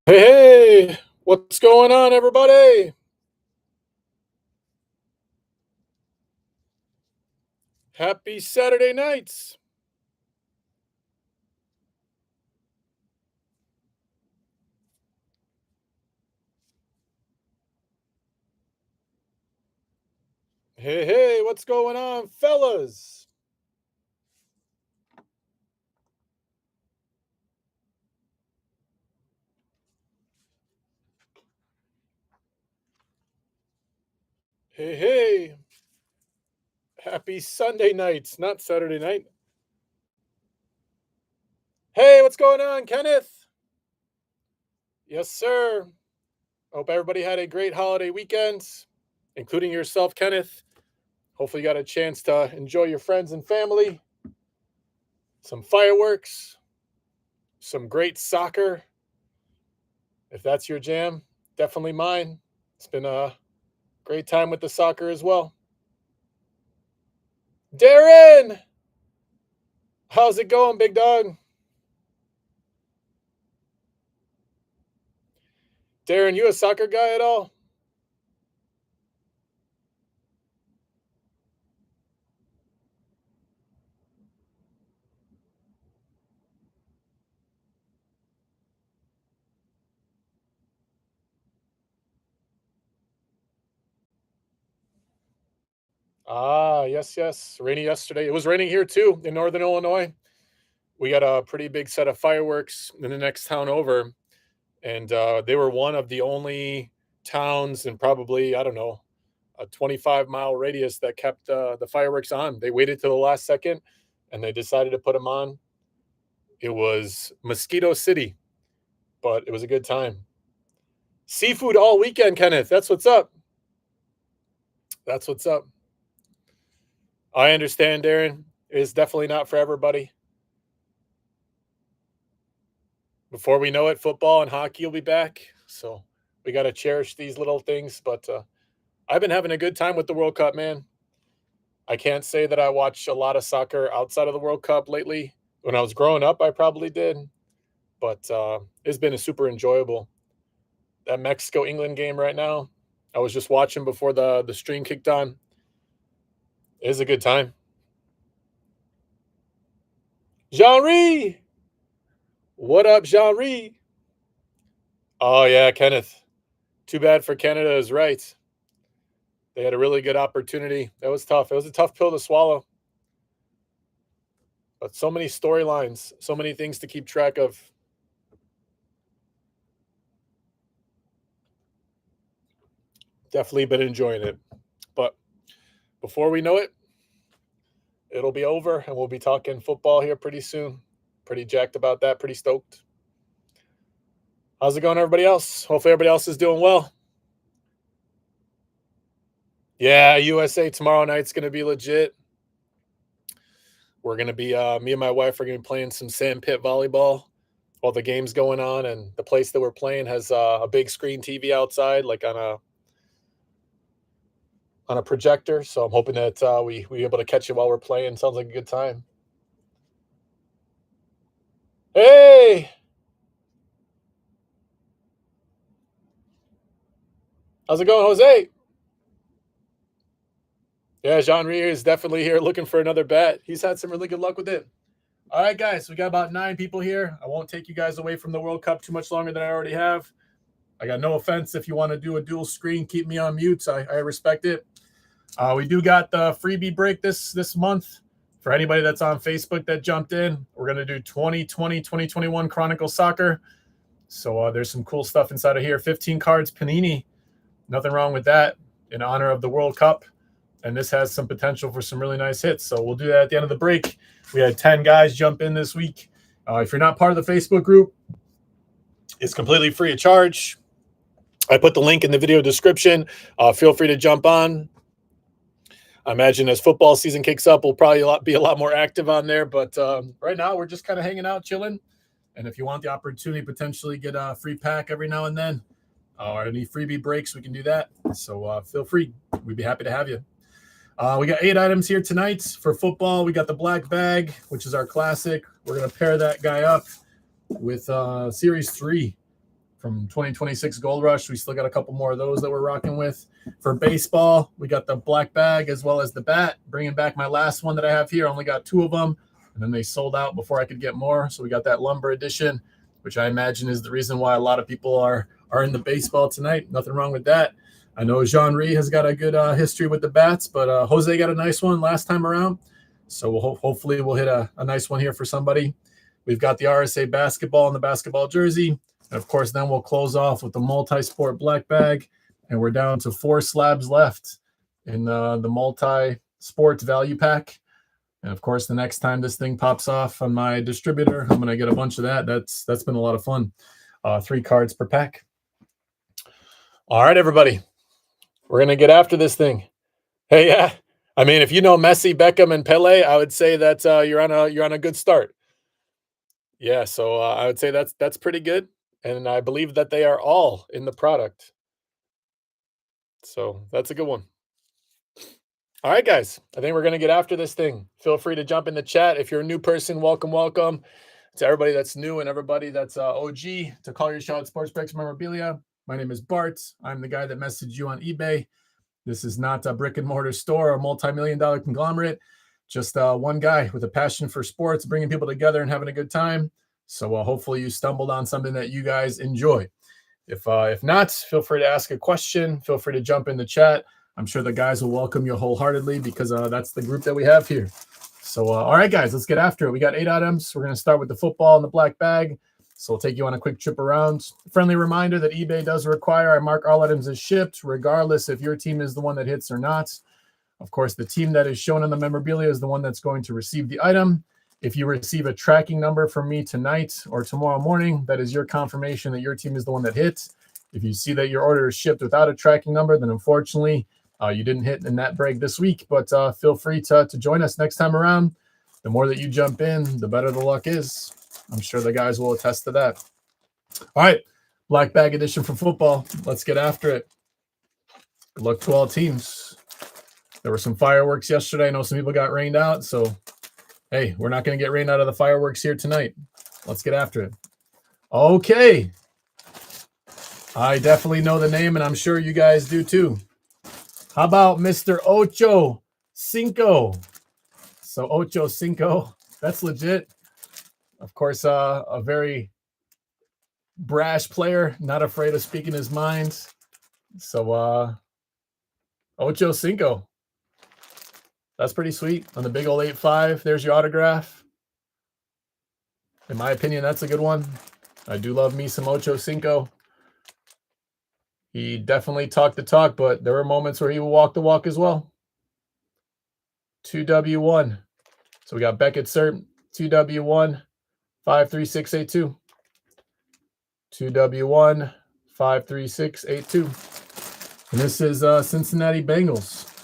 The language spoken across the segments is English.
Hey, what's going on, everybody? Happy Saturday nights. Hey, what's going on, fellas? Hey, happy Sunday nights, not Saturday night. Hey, what's going on, Kenneth? Yes, sir. Hope everybody had a great holiday weekend, including yourself, Kenneth. Hopefully, you got a chance to enjoy your friends and family, some fireworks, some great soccer. If that's your jam, definitely mine. It's been a great time with the soccer as well. Darren, how's it going, big dog? Darren, you a soccer guy at all? Ah, yes. Rainy yesterday. It was raining here too in northern Illinois. We got a pretty big set of fireworks in the next town over, and they were one of the only towns in probably, I don't know, a 25-mile radius that kept the fireworks on. They waited till the last second and they decided to put them on. It was Mosquito City, but it was a good time. Seafood all weekend, Kenneth. That's what's up. That's what's up. I understand, Darren. It's definitely not for everybody. Before we know it, football and hockey will be back. So we got to cherish these little things. But I've been having a good time with the World Cup, man. I can't say that I watch a lot of soccer outside of the World Cup lately. When I was growing up, I probably did. But it's been a super enjoyable. That Mexico England game right now, I was just watching before the stream kicked on. It is a good time. Jean-Rie! What up, Jean-Rie? Oh, yeah, Kenneth. Too bad for Canada is right. They had a really good opportunity. That was tough. It was a tough pill to swallow. But so many storylines, so many things to keep track of. Definitely been enjoying it. But before we know it, it'll be over and we'll be talking football here pretty soon. Pretty jacked about that, pretty stoked. How's it going, everybody else? Hopefully, everybody else is doing well. Yeah, USA tomorrow night's going to be legit. We're going to be, me and my wife are going to be playing some sand pit volleyball while the game's going on. And the place that we're playing has a big screen TV outside, like on a projector. So I'm hoping that we able to catch it while we're playing. Sounds like a good time. Hey, how's it going, Jose? Yeah, Jean Rier is definitely here looking for another bet. He's had some really good luck with it. All right, guys, we got about 9 people here. I won't take you guys away from the World Cup too much longer than I already have. I got no offense if you want to do a dual screen, keep me on mute. I respect it. We do got the freebie break this month. For anybody that's on Facebook that jumped in, we're going to do 2020-2021 Chronicle Soccer. So there's some cool stuff inside of here. 15 cards, Panini. Nothing wrong with that in honor of the World Cup. And this has some potential for some really nice hits. So we'll do that at the end of the break. We had 10 guys jump in this week. If you're not part of the Facebook group, it's completely free of charge. I put the link in the video description. Feel free to jump on. I imagine as football season kicks up, we'll probably be a lot more active on there. But right now, we're just kind of hanging out, chilling. And if you want the opportunity, potentially get a free pack every now and then, or any freebie breaks, we can do that. So feel free. We'd be happy to have you. We got 8 items here tonight for football. We got the black bag, which is our classic. We're going to pair that guy up with Series 3. from 2026 Gold Rush. We still got a couple more of those that we're rocking with. For baseball, we got the black bag as well as the bat. Bringing back my last one that I have here. I only got 2 of them, and then they sold out before I could get more. So we got that lumber edition, which I imagine is the reason why a lot of people are in the baseball tonight. Nothing wrong with that. I know Jean-Rie has got a good history with the bats, but Jose got a nice one last time around. So hopefully we'll hit a nice one here for somebody. We've got the RSA basketball and the basketball jersey. And of course, then we'll close off with the multi-sport black bag. And we're down to 4 slabs left in the multi-sport value pack. And of course, the next time this thing pops off on my distributor, I'm going to get a bunch of that. That's been a lot of fun. 3 cards per pack. All right, everybody. We're going to get after this thing. Hey, yeah. I mean, if you know Messi, Beckham, and Pele, I would say that you're on a good start. Yeah, so I would say that's pretty good. And I believe that they are all in the product. So that's a good one. All right, guys. I think we're going to get after this thing. Feel free to jump in the chat. If you're a new person, welcome, welcome. To everybody that's new and everybody that's OG to Call Your Shot Sports Breaks Memorabilia. My name is Bart. I'm the guy that messaged you on eBay. This is not a brick and mortar store, a multi-million-dollar conglomerate. Just one guy with a passion for sports, bringing people together and having a good time. So hopefully you stumbled on something that you guys enjoy. If not, feel free to ask a question. Feel free to jump in the chat. I'm sure the guys will welcome you wholeheartedly because that's the group that we have here. So, all right, guys, let's get after it. We got 8 items. We're going to start with the football and the black bag. So we'll take you on a quick trip around. Friendly reminder that eBay does require I mark all items as shipped, regardless if your team is the one that hits or not. Of course, the team that is shown on the memorabilia is the one that's going to receive the item. If you receive a tracking number from me tonight or tomorrow morning, that is your confirmation that your team is the one that hits. If you see that your order is shipped without a tracking number, then unfortunately, you didn't hit in that break this week. But feel free to join us next time around. The more that you jump in, the better the luck is. I'm sure the guys will attest to that. All right, black bag edition for football. Let's get after it. Good luck to all teams. There were some fireworks yesterday. I know some people got rained out, so hey, we're not going to get rained out of the fireworks here tonight. Let's get after it. Okay. I definitely know the name, and I'm sure you guys do too. How about Mr. Ocho Cinco? So Ocho Cinco, that's legit. Of course, a very brash player, not afraid of speaking his mind. So Ocho Cinco. That's pretty sweet. On the big old 8.5, there's your autograph. In my opinion, that's a good one. I do love me some Ocho Cinco. He definitely talked the talk, but there were moments where he would walk the walk as well. 2W1. So we got Beckett Cert, 2W1, 53682. 2W1, 53682. And this is Cincinnati Bengals.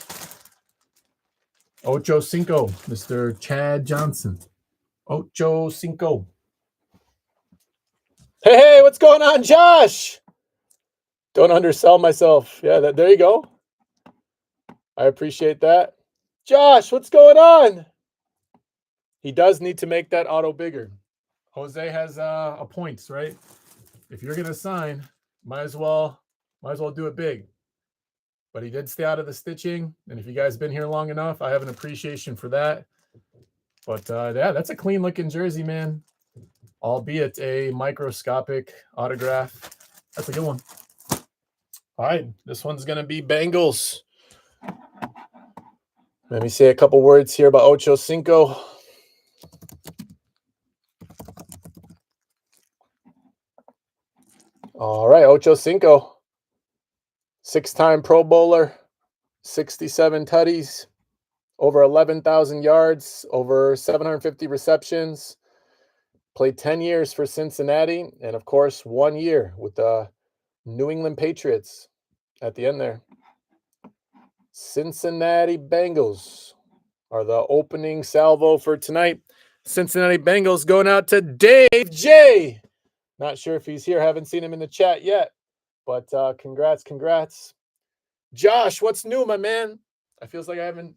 Ocho Cinco, Mr. Chad Johnson. Ocho Cinco. Hey, what's going on, Josh? Don't undersell myself. Yeah, there you go. I appreciate that. Josh, what's going on? He does need to make that auto bigger. Jose has a points, right? If you're going to sign, might as well do it big. But he did stay out of the stitching. And if you guys been here long enough, I have an appreciation for that. But yeah, that's a clean looking jersey, man. Albeit a microscopic autograph. That's a good one. All right, this one's going to be Bengals. Let me say a couple words here about Ocho Cinco. All right, Ocho Cinco. 6-time Pro Bowler, 67 tutties, over 11,000 yards, over 750 receptions. Played 10 years for Cincinnati, and of course, 1 year with the New England Patriots at the end there. Cincinnati Bengals are the opening salvo for tonight. Cincinnati Bengals going out to Dave J. Not sure if he's here. Haven't seen him in the chat yet. But congrats. Josh, what's new, my man? I feels like I haven't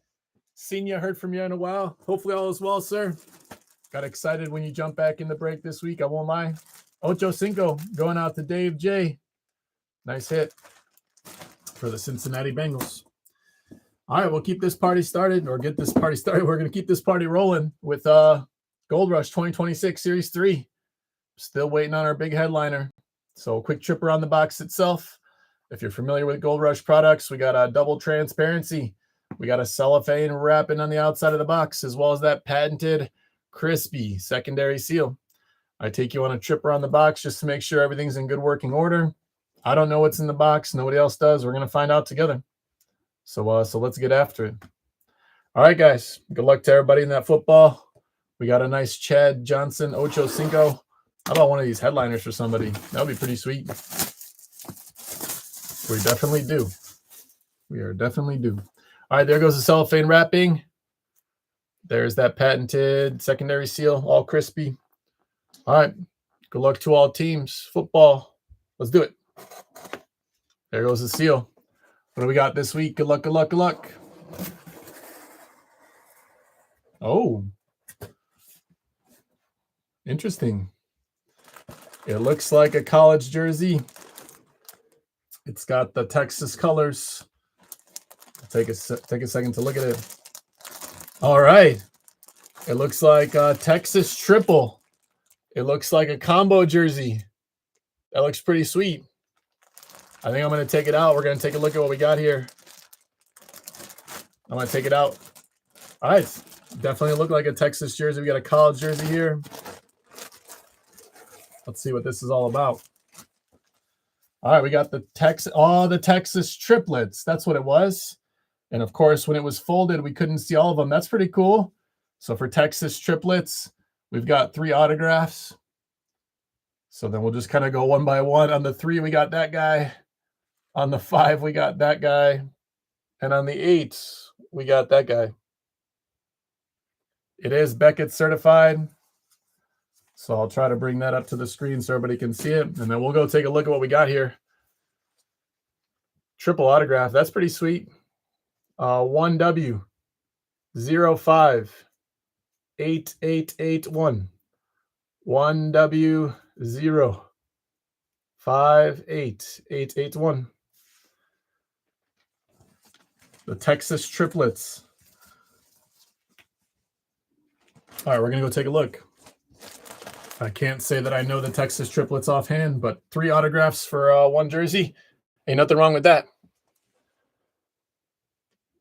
seen you, heard from you in a while. Hopefully all is well, sir. Got excited when you jumped back in the break this week. I won't lie. Ocho Cinco going out to Dave J. Nice hit for the Cincinnati Bengals. All right, we'll keep this party started, or get this party started. We're going to keep this party rolling with Gold Rush 2026 Series 3. Still waiting on our big headliner. So a quick trip around the box itself. If you're familiar with Gold Rush products, we got a double transparency. We got a cellophane wrapping on the outside of the box, as well as that patented crispy secondary seal. I take you on a trip around the box just to make sure everything's in good working order. I don't know what's in the box. Nobody else does. We're going to find out together. So let's get after it. All right, guys. Good luck to everybody in that football. We got a nice Chad Johnson Ocho Cinco. How about one of these headliners for somebody? That would be pretty sweet. We definitely do. We are definitely due. All right, there goes the cellophane wrapping. There's that patented secondary seal, all crispy. All right, good luck to all teams. Football, let's do it. There goes the seal. What do we got this week? Good luck, good luck, good luck. Oh, interesting. It looks like a college jersey. It's got the Texas colors. Take a second to look at it. All right. It looks like a Texas triple. It looks like a combo jersey. That looks pretty sweet. I think I'm going to take it out. We're going to take a look at what we got here. I'm going to take it out. All right. Definitely look like a Texas jersey. We got a college jersey here. Let's see what this is all about. All right. We got the Texas triplets. That's what it was. And of course, when it was folded, we couldn't see all of them. That's pretty cool. So for Texas triplets, we've got 3 autographs. So then we'll just kind of go one by one. On the 3, we got that guy. On the 5, we got that guy. And on the 8, we got that guy. It is Beckett certified. So I'll try to bring that up to the screen so everybody can see it. And then we'll go take a look at what we got here. Triple autograph. That's pretty sweet. 1W 05 8881. 1W 058881. The Texas triplets. All right, we're going to go take a look. I can't say that I know the Texas triplets offhand, but 3 autographs for 1 jersey. Ain't nothing wrong with that.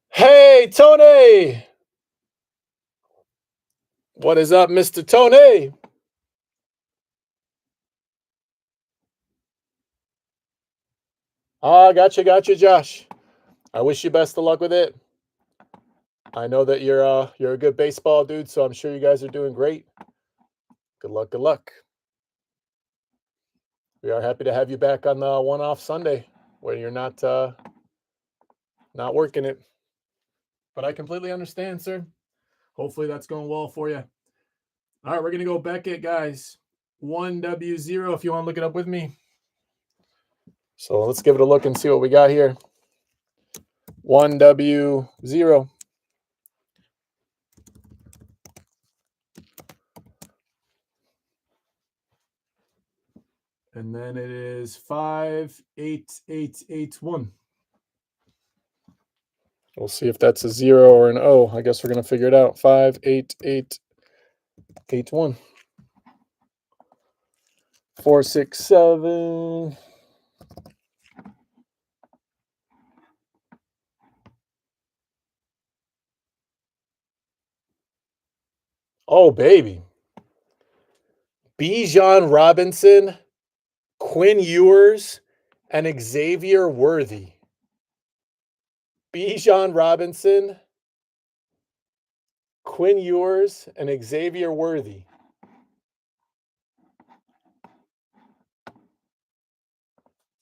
Hey, Tony! What is up, Mr. Tony? Gotcha, Josh. I wish you best of luck with it. I know that you're a good baseball dude, so I'm sure you guys are doing great. Good luck, good luck. We are happy to have you back on the one-off Sunday where you're not working it. But I completely understand, sir. Hopefully that's going well for you. All right, we're going to go Beckett, guys. 1W0 if you want to look it up with me. So let's give it a look and see what we got here. 1W0. And then it is 58881. We'll see if that's a 0 or an O. I guess we're going to figure it out. 58881. 467. Oh, baby. Bijan Robinson, Quinn Ewers, and Xavier Worthy. Bijan Robinson, Quinn Ewers, and Xavier Worthy.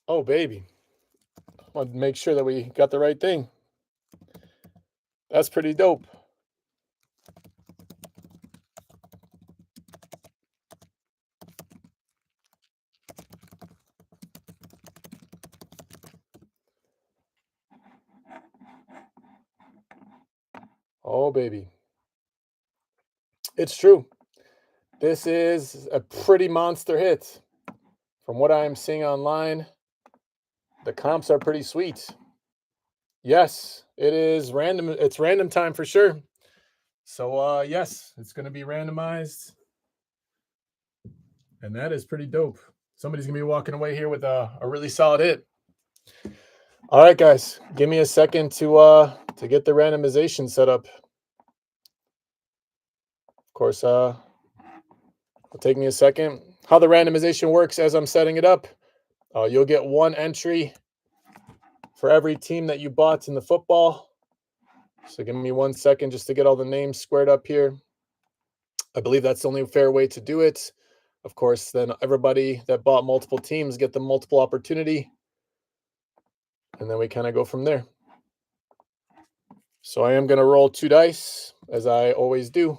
Oh, baby. I want to make sure that we got the right thing. That's pretty dope. Oh, baby. It's true. This is a pretty monster hit. From what I am seeing online, the comps are pretty sweet. Yes, it is random. It's random time for sure. So yes, it's going to be randomized. And that is pretty dope. Somebody's going to be walking away here with a really solid hit. All right, guys, give me a second to get the randomization set up. Of course, it'll take me a second. How the randomization works as I'm setting it up, you'll get one entry for every team that you bought in the football. So give me 1 second just to get all the names squared up here. I believe that's the only fair way to do it. Of course, then everybody that bought multiple teams get the multiple opportunity. And then we kind of go from there. So I am going to roll 2 dice, as I always do.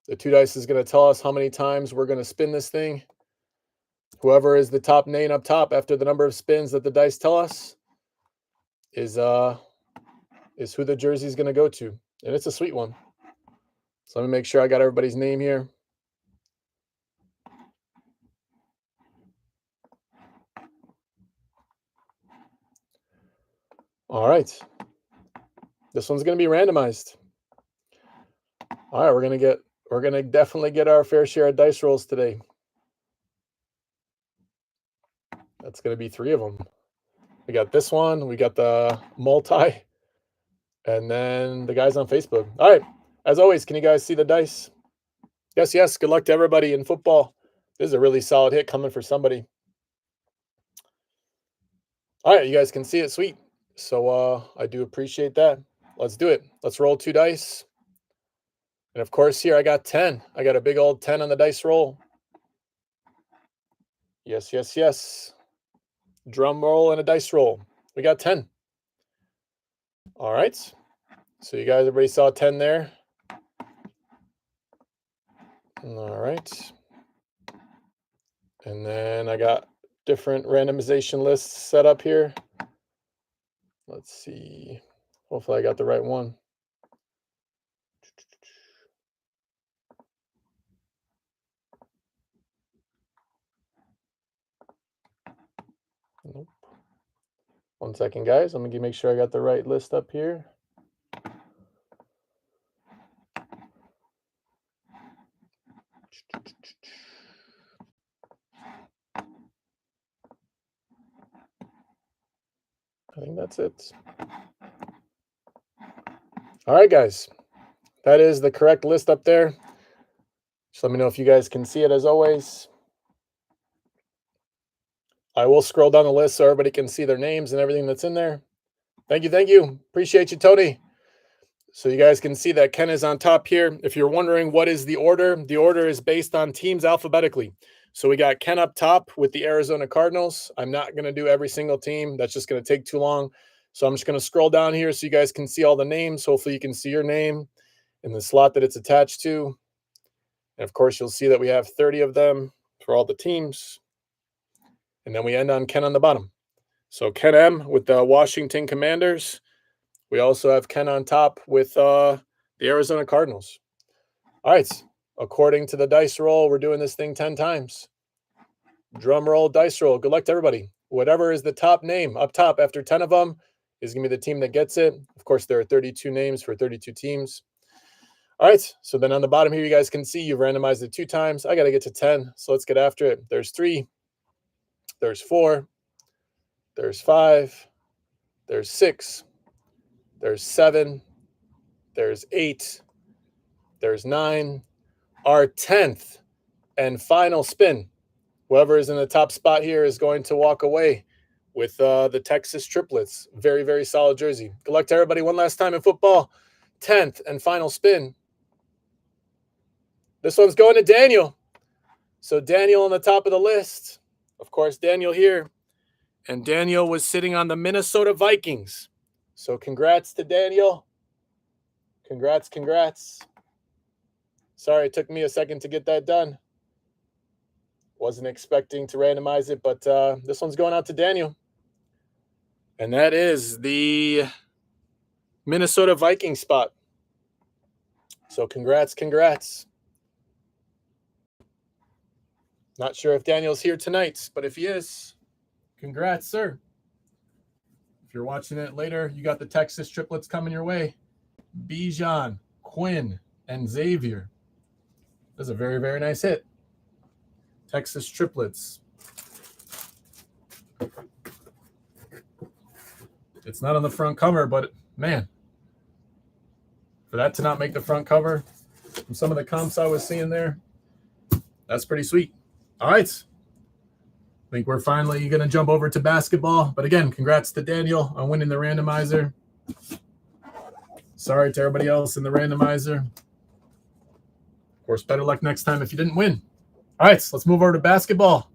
The 2 dice is going to tell us how many times we're going to spin this thing. Whoever is the top name up top after the number of spins that the dice tell us is who the jersey is going to go to. And it's a sweet one. So let me make sure I got everybody's name here. All right. This one's going to be randomized. All right, we're going to definitely get our fair share of dice rolls today. That's going to be 3 of them. We got this one, we got the multi, and then the guys on Facebook. All right, as always, can you guys see the dice? Yes, yes, good luck to everybody in football. This is a really solid hit coming for somebody. All right, you guys can see it, sweet. So I do appreciate that. Let's do it. Let's roll 2 dice. And of course, here I got 10. I got a big old 10 on the dice roll. Yes, yes, yes. Drum roll and a dice roll. We got 10. All right. So you guys, everybody saw 10 there. All right. And then I got different randomization lists set up here. Let's see. Hopefully I got the right one. Nope. 1 second, guys. I'm going to make sure I got the right list up here. I think that's it. All right, guys. That is the correct list up there. Just let me know if you guys can see it as always. I will scroll down the list so everybody can see their names and everything that's in there. Thank you, thank you. Appreciate you, Tony. So you guys can see that Ken is on top here. If you're wondering what is the order is based on teams alphabetically. So we got Ken up top with the Arizona Cardinals. I'm not going to do every single team. That's just going to take too long. So I'm just going to scroll down here so you guys can see all the names. Hopefully you can see your name in the slot that it's attached to. And of course, you'll see that we have 30 of them for all the teams. And then we end on Ken on the bottom. So Ken M with the Washington Commanders. We also have Ken on top with the Arizona Cardinals. All right. According to the dice roll, we're doing this thing 10 times. Drum roll, dice roll. Good luck to everybody. Whatever is the top name up top after 10 of them is going to be the team that gets it. Of course, there are 32 names for 32 teams. All right. So then on the bottom here, you guys can see you've randomized it 2 times. I got to get to 10. So let's get after it. There's 3. There's 4. There's 5. There's 6. There's 7. There's 8. There's 9. Our 10th and final spin. Whoever is in the top spot here is going to walk away with the Texas Triplets. Very, very solid jersey. Good luck to everybody one last time in football. 10th and final spin. This one's going to Daniel. So Daniel on the top of the list. Of course, Daniel here. And Daniel was sitting on the Minnesota Vikings. So congrats to Daniel. Congrats, congrats. Sorry, it took me a second to get that done. Wasn't expecting to randomize it, but this one's going out to Daniel. And that is the Minnesota Vikings spot. So congrats, congrats. Not sure if Daniel's here tonight, but if he is, congrats, sir. If you're watching it later, you got the Texas triplets coming your way. Bijan, Quinn, and Xavier. That's a very, very nice hit. Texas triplets. It's not on the front cover, but man, for that to not make the front cover from some of the comps I was seeing there, that's pretty sweet. All right. I think we're finally going to jump over to basketball. But again, congrats to Daniel on winning the randomizer. Sorry to everybody else in the randomizer. Of course, better luck next time if you didn't win. All right, so let's move over to basketball.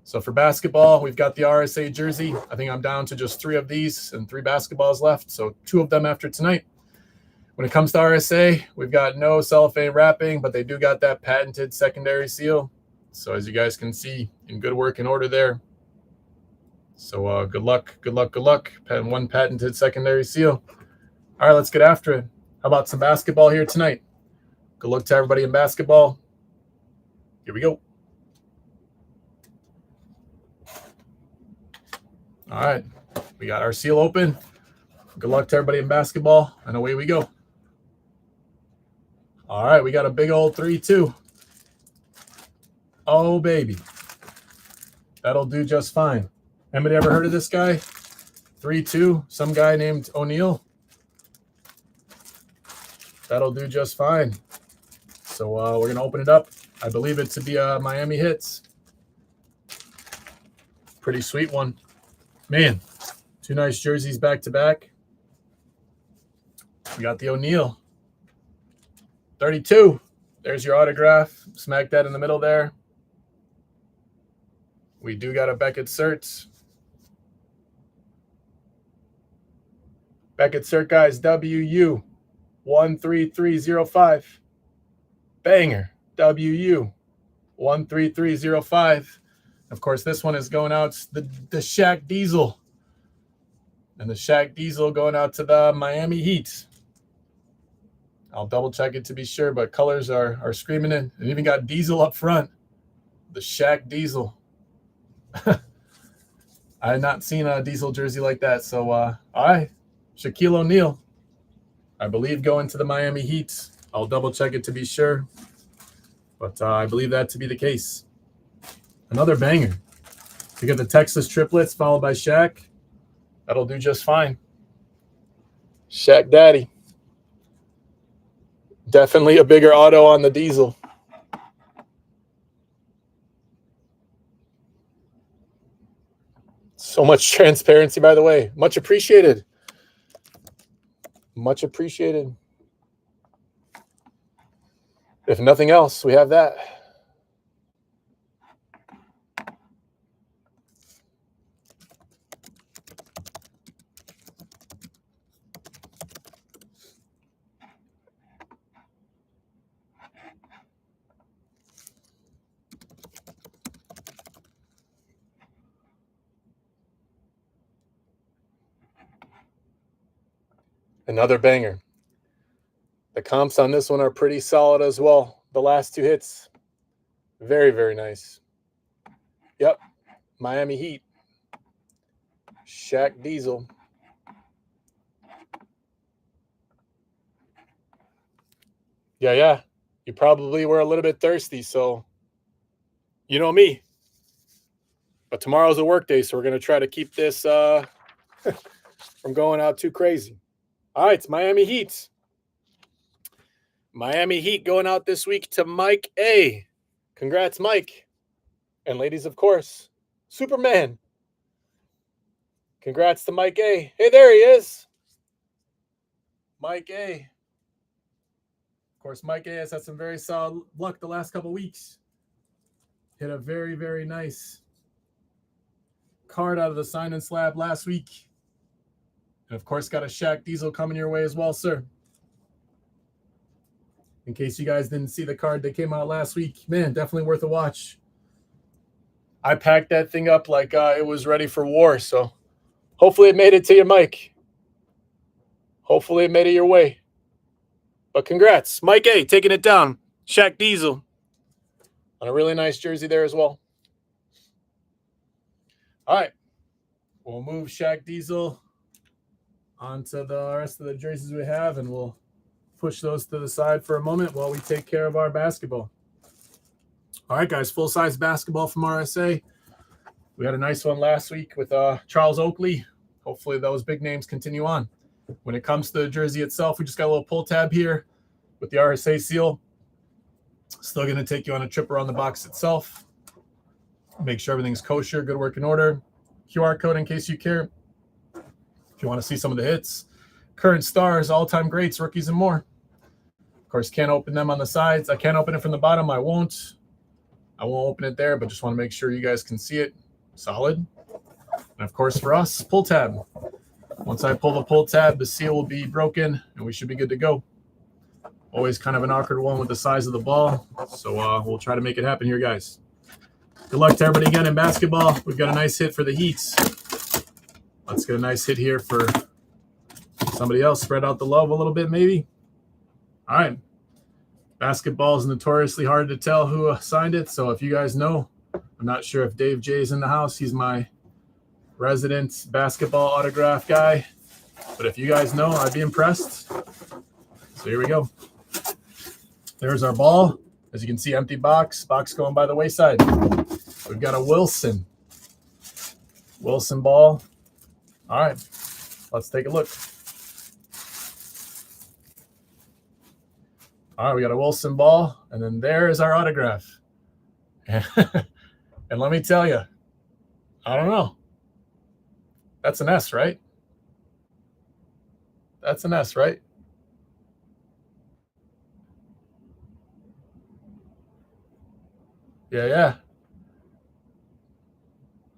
So for basketball, we've got the RSA jersey. I think I'm down to just 3 of these and 3 basketballs left. So 2 of them after tonight. When it comes to RSA, we've got no cellophane wrapping, but they do got that patented secondary seal. So as you guys can see, in good working order there. So good luck, good luck, good luck. 1 patented secondary seal. All right, let's get after it. How about some basketball here tonight? Good luck to everybody in basketball. Here we go. All right, we got our seal open. Good luck to everybody in basketball, and away we go. All right, we got a big old 3-2. Oh, baby. That'll do just fine. Anybody ever heard of this guy? 3-2, some guy named O'Neal. That'll do just fine. So we're going to open it up. I believe it to be Miami Hits. Pretty sweet one. Man, 2 nice jerseys back to back. We got the O'Neal. 32. There's your autograph. Smack that in the middle there. We do got a Beckett Cert. Beckett Cert, guys. WU 13305. Banger. WU 13305. Of course, this one is going out to the Shaq Diesel. And the Shaq Diesel going out to the Miami Heat. I'll double check it to be sure, but colors are screaming it. And even got Diesel up front. The Shaq Diesel. I had not seen a Diesel jersey like that. So, all right. Shaquille O'Neal, I believe, going to the Miami Heat. I'll double check it to be sure. But I believe that to be the case. Another banger. You get the Texas triplets followed by Shaq. That'll do just fine. Shaq Daddy. Definitely a bigger auto on the Diesel. So much transparency, by the way. Much appreciated. Much appreciated. If nothing else, we have that. Another banger. The comps on this one are pretty solid as well. The last 2 hits, very, very nice. Yep, Miami Heat. Shaq Diesel. Yeah. You probably were a little bit thirsty, so you know me. But tomorrow's a work day, so we're going to try to keep this from going out too crazy. All right, it's Miami Heat. Miami Heat going out this week to Mike A. Congrats, Mike. And ladies, of course, Superman. Congrats to Mike A. Hey, there he is. Mike A. Of course, Mike A has had some very solid luck the last couple weeks. Hit a very, very nice card out of the sign and slab last week. And of course, got a Shaq Diesel coming your way as well, sir. In case you guys didn't see the card that came out last week, man, definitely worth a watch. I packed that thing up like it was ready for war, so hopefully it made it to you, Mike. Hopefully it made it your way. But congrats. Mike A, taking it down. Shaq Diesel. on a really nice jersey there as well. All right. We'll move Shaq Diesel onto the rest of the jerseys we have, and we'll push those to the side for a moment while we take care of our basketball. All right, guys, full-size basketball from RSA. We had a nice one last week with Charles Oakley. Hopefully those big names continue on. When it comes to the jersey itself, we just got a little pull tab here with the RSA seal. Still going to take you on a trip around the box itself. Make sure everything's kosher, good working order. QR code in case you care. If you want to see some of the hits. Current stars, all-time greats, rookies, and more. Of course, can't open them on the sides. I can't open it from the bottom. I won't open it there, but just want to make sure you guys can see it. Solid. And of course, for us, pull tab. Once I pull the pull tab, the seal will be broken, and we should be good to go. Always kind of an awkward one with the size of the ball, so we'll try to make it happen here, guys. Good luck to everybody again in basketball. We've got a nice hit for the Heats. Let's get a nice hit here for somebody else. Spread out the love a little bit, maybe. All right. Basketball is notoriously hard to tell who signed it, so if you guys know, I'm not sure if Dave J is in the house. He's my resident basketball autograph guy. But if you guys know, I'd be impressed. So here we go. There's our ball. As you can see, empty box. Box going by the wayside. We've got a Wilson ball. All right, let's take a look. All right, we got a Wilson ball, and then there is our autograph. And let me tell you, I don't know. That's an S, right? That's an S, right? Yeah.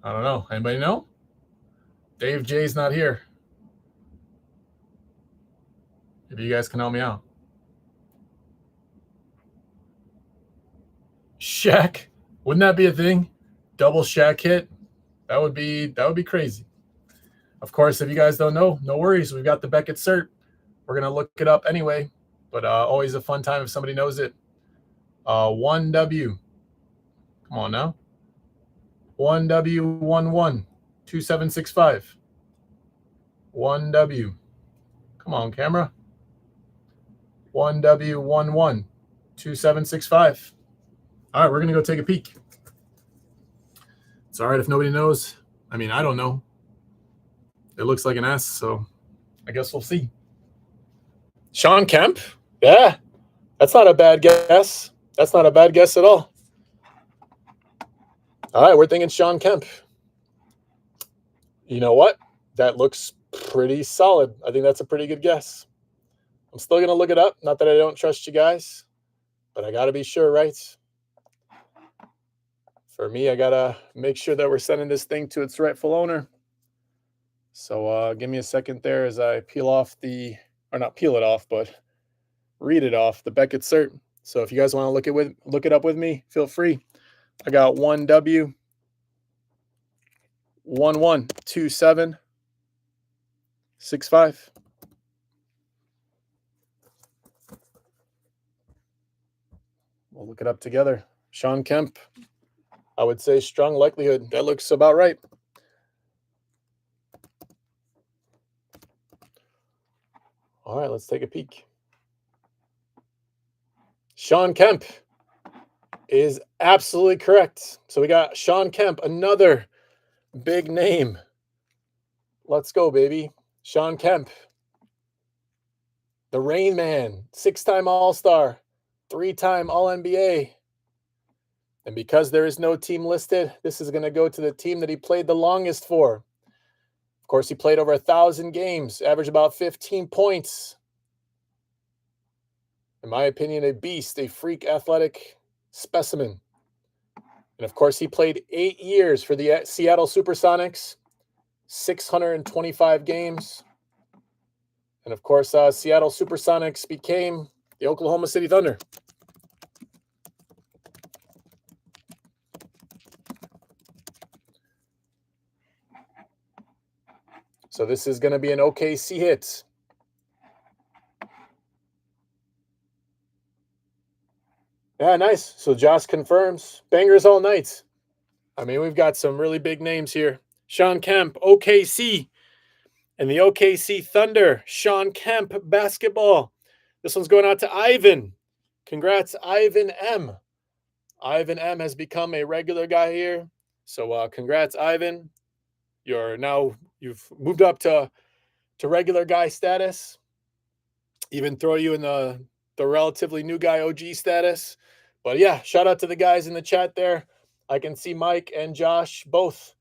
I don't know. Anybody know? Dave J's not here. Maybe you guys can help me out. Shaq. Wouldn't that be a thing? Double Shaq hit. That would be crazy. Of course, if you guys don't know, no worries. We've got the Beckett cert. We're gonna look it up anyway. But always a fun time if somebody knows it. 1W. Come on now. 1W11 2765. 1W. Come on, camera. 1W11 2765. All right, we're going to go take a peek. It's all right if nobody knows. I mean, I don't know. It looks like an S, so I guess we'll see. Sean Kemp? Yeah, that's not a bad guess. That's not a bad guess at all. All right, we're thinking Sean Kemp. You know what? That looks pretty solid. I think that's a pretty good guess. I'm still going to look it up. Not that I don't trust you guys, but I got to be sure, right? For me, I got to make sure that we're sending this thing to its rightful owner. So give me a second there as I peel off the, or not peel it off, but read it off, the Beckett cert. So if you guys want to look it up with me, feel free. I got 1W 112765. We'll look it up together. Sean Kemp. I would say strong likelihood. That looks about right. All right, let's take a peek. Sean Kemp is absolutely correct. So we got Sean Kemp, another big name. Let's go, baby. Sean Kemp. The Rain Man, 6-time All-Star, 3-time All-NBA. And because there is no team listed, this is going to go to the team that he played the longest for. Of course, he played over 1,000 games, averaged about 15 points. In my opinion, a beast, a freak athletic specimen. And of course, he played 8 years for the Seattle Supersonics, 625 games. And of course, Seattle Supersonics became the Oklahoma City Thunder. So this is going to be an OKC hit. Yeah, nice. So Josh confirms bangers all night. I mean, we've got some really big names here. Sean Kemp, OKC, and the OKC Thunder. Sean Kemp basketball. This one's going out to Ivan. Congrats, Ivan M. Ivan M has become a regular guy here. So congrats, Ivan. You've moved up to regular guy status. Even throw you in the relatively new guy OG status. But yeah, shout out to the guys in the chat there. I can see Mike and Josh both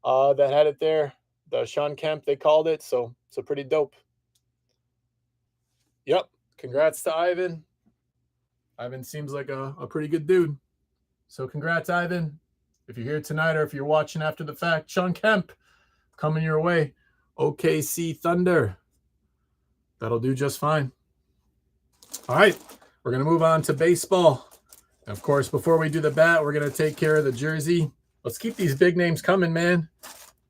that had it there. The Sean Kemp, they called it. So pretty dope. Yep. Congrats to Ivan. Ivan seems like a pretty good dude. So congrats, Ivan. If you're here tonight or if you're watching after the fact, Sean Kemp coming your way. OKC Thunder. That'll do just fine. All right. We're going to move on to baseball. And of course, before we do the bat, we're going to take care of the jersey. Let's keep these big names coming, man.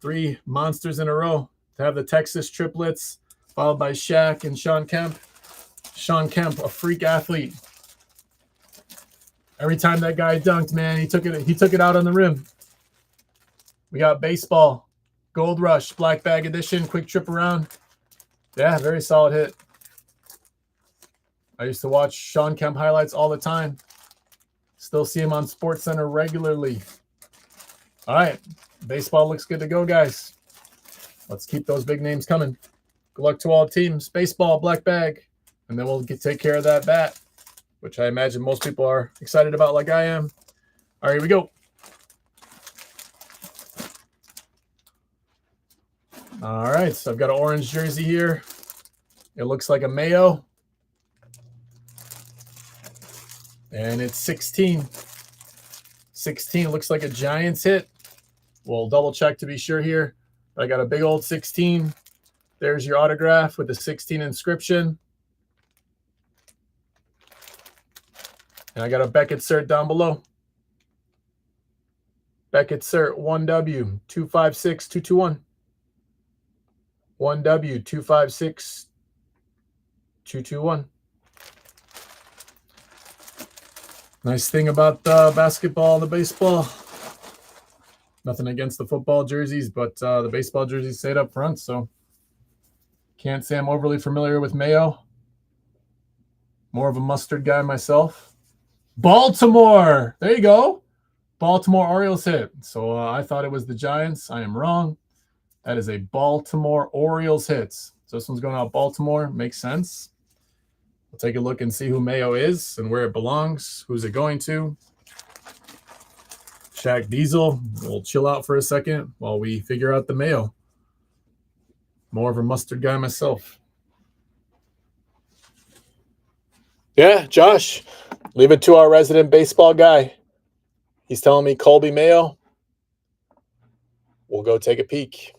3 monsters in a row. To have the Texas triplets, followed by Shaq and Sean Kemp. Sean Kemp, a freak athlete. Every time that guy dunked, man, he took it out on the rim. We got baseball, Gold Rush, Black Bag Edition, quick trip around. Yeah, very solid hit. I used to watch Sean Kemp highlights all the time. Still see him on SportsCenter regularly. All right, baseball looks good to go, guys. Let's keep those big names coming. Good luck to all teams. Baseball, black bag, and then we'll take care of that bat, which I imagine most people are excited about like I am. All right, here we go. All right, so I've got an orange jersey here. It looks like a Mayo. And it's 16. 16 looks like a Giants hit. We'll double check to be sure here. I got a big old 16. There's your autograph with the 16 inscription. And I got a Beckett cert down below. Beckett cert 1W 256221. 1W 256221. Nice thing about the basketball and the baseball. Nothing against the football jerseys, but the baseball jerseys stayed up front, so can't say I'm overly familiar with Mayo. More of a mustard guy myself. Baltimore! There you go. Baltimore Orioles hit. So I thought it was the Giants. I am wrong. That is a Baltimore Orioles hit. So this one's going out Baltimore. Makes sense. We'll take a look and see who Mayo is and where it belongs. Who's it going to? Shaq Diesel. We'll chill out for a second while we figure out the Mayo. More of a mustard guy myself. Yeah, Josh, leave it to our resident baseball guy. He's telling me Colby Mayo. We'll go take a peek.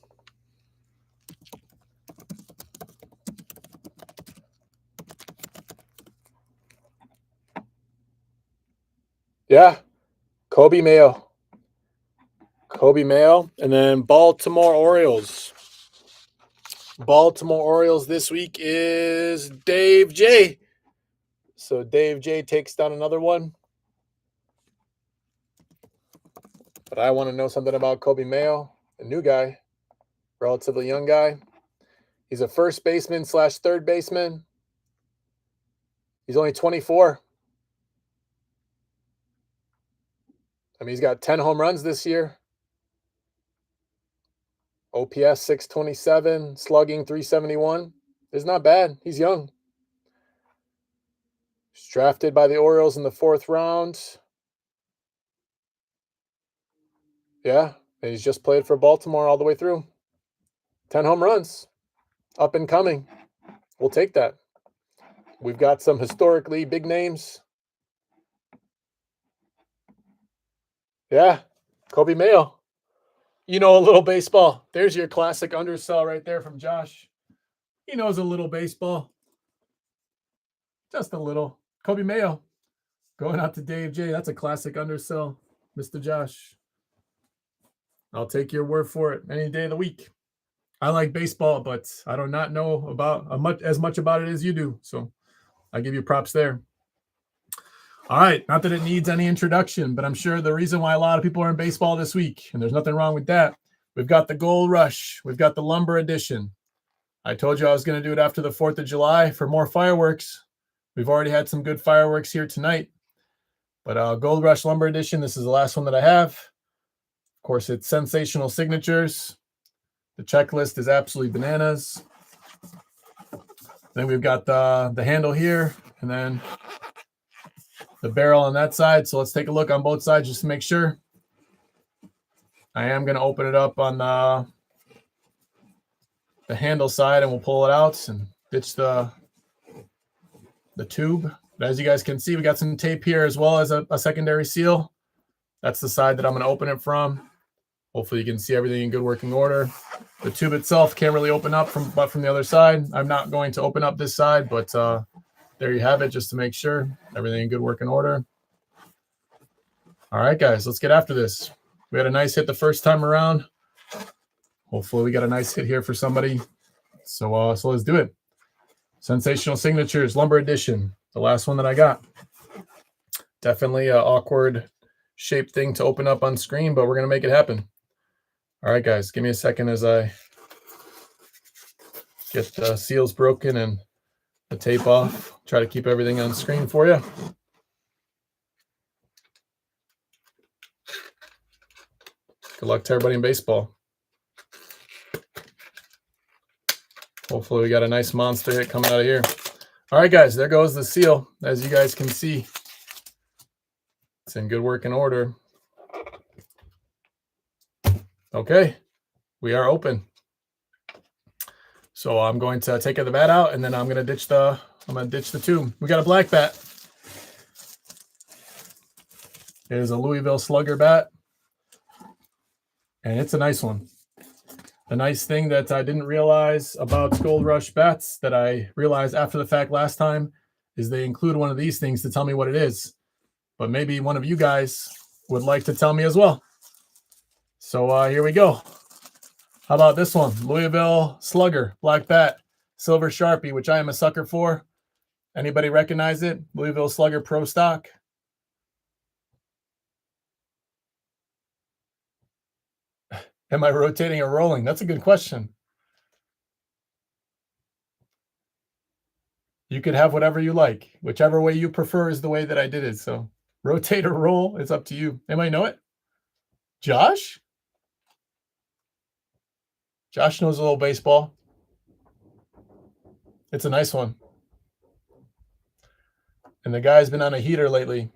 Yeah, Kobe Mayo. Kobe Mayo. And then Baltimore Orioles. Baltimore Orioles this week is Dave J. So Dave J takes down another one. But I want to know something about Kobe Mayo, a new guy, relatively young guy. He's a first baseman / third baseman. He's only 24. I mean, he's got 10 home runs this year. OPS 627, slugging 371. It's not bad. He's young. He's drafted by the Orioles in the 4th round. Yeah, and he's just played for Baltimore all the way through. 10 home runs. Up and coming. We'll take that. We've got some historically big names. Yeah, Kobe Mayo. You know a little baseball. There's your classic undersell right there from Josh. He knows a little baseball. Just a little. Kobe Mayo. Going out to Dave J. That's a classic undersell, Mr. Josh. I'll take your word for it any day of the week. I like baseball, but I do not know about as much about it as you do. So I give you props there. All right, not that it needs any introduction, but I'm sure the reason why a lot of people are in baseball this week, and there's nothing wrong with that, we've got the Gold Rush. We've got the Lumber Edition. I told you I was going to do it after the 4th of July for more fireworks. We've already had some good fireworks here tonight. But Gold Rush Lumber Edition, this is the last one that I have. Of course, it's Sensational Signatures. The checklist is absolutely bananas. Then we've got the handle here, and then the barrel on that side. So let's take a look on both sides just to make sure. I am going to open it up on the handle side, and we'll pull it out and ditch the tube. But as you guys can see, we got some tape here as well as a secondary seal. That's the side that I'm going to open it from. Hopefully you can see everything in good working order. The tube itself can't really open up but from the other side. I'm not going to open up this side, but there you have it, just to make sure everything in good working order. All right, guys, let's get after this. We had a nice hit the first time around. Hopefully we got a nice hit here for somebody. So let's do it. Sensational Signatures, Lumber Edition, the last one that I got. Definitely an awkward shaped thing to open up on screen, but we're going to make it happen. All right, guys, give me a second as I get the seals broken and the tape off. Try to keep everything on screen for you. Good luck to everybody in baseball. Hopefully we got a nice monster hit coming out of here. All right, guys, there goes the seal. As you guys can see, it's in good working order. Okay, we are open. So I'm going to take the bat out, and then I'm going to ditch the tube. We got a black bat. It is a Louisville Slugger bat, and it's a nice one. The nice thing that I didn't realize about Gold Rush bats that I realized after the fact last time is they include one of these things to tell me what it is. But maybe one of you guys would like to tell me as well. So here we go. How about this one? Louisville Slugger, black bat, silver Sharpie, which I am a sucker for. Anybody recognize it? Louisville Slugger Pro Stock. Am I rotating or rolling? That's a good question. You could have whatever you like. Whichever way you prefer is the way that I did it. So rotate or roll, it's up to you. Anybody know it? Josh? Josh knows a little baseball. It's a nice one. And the guy's been on a heater lately.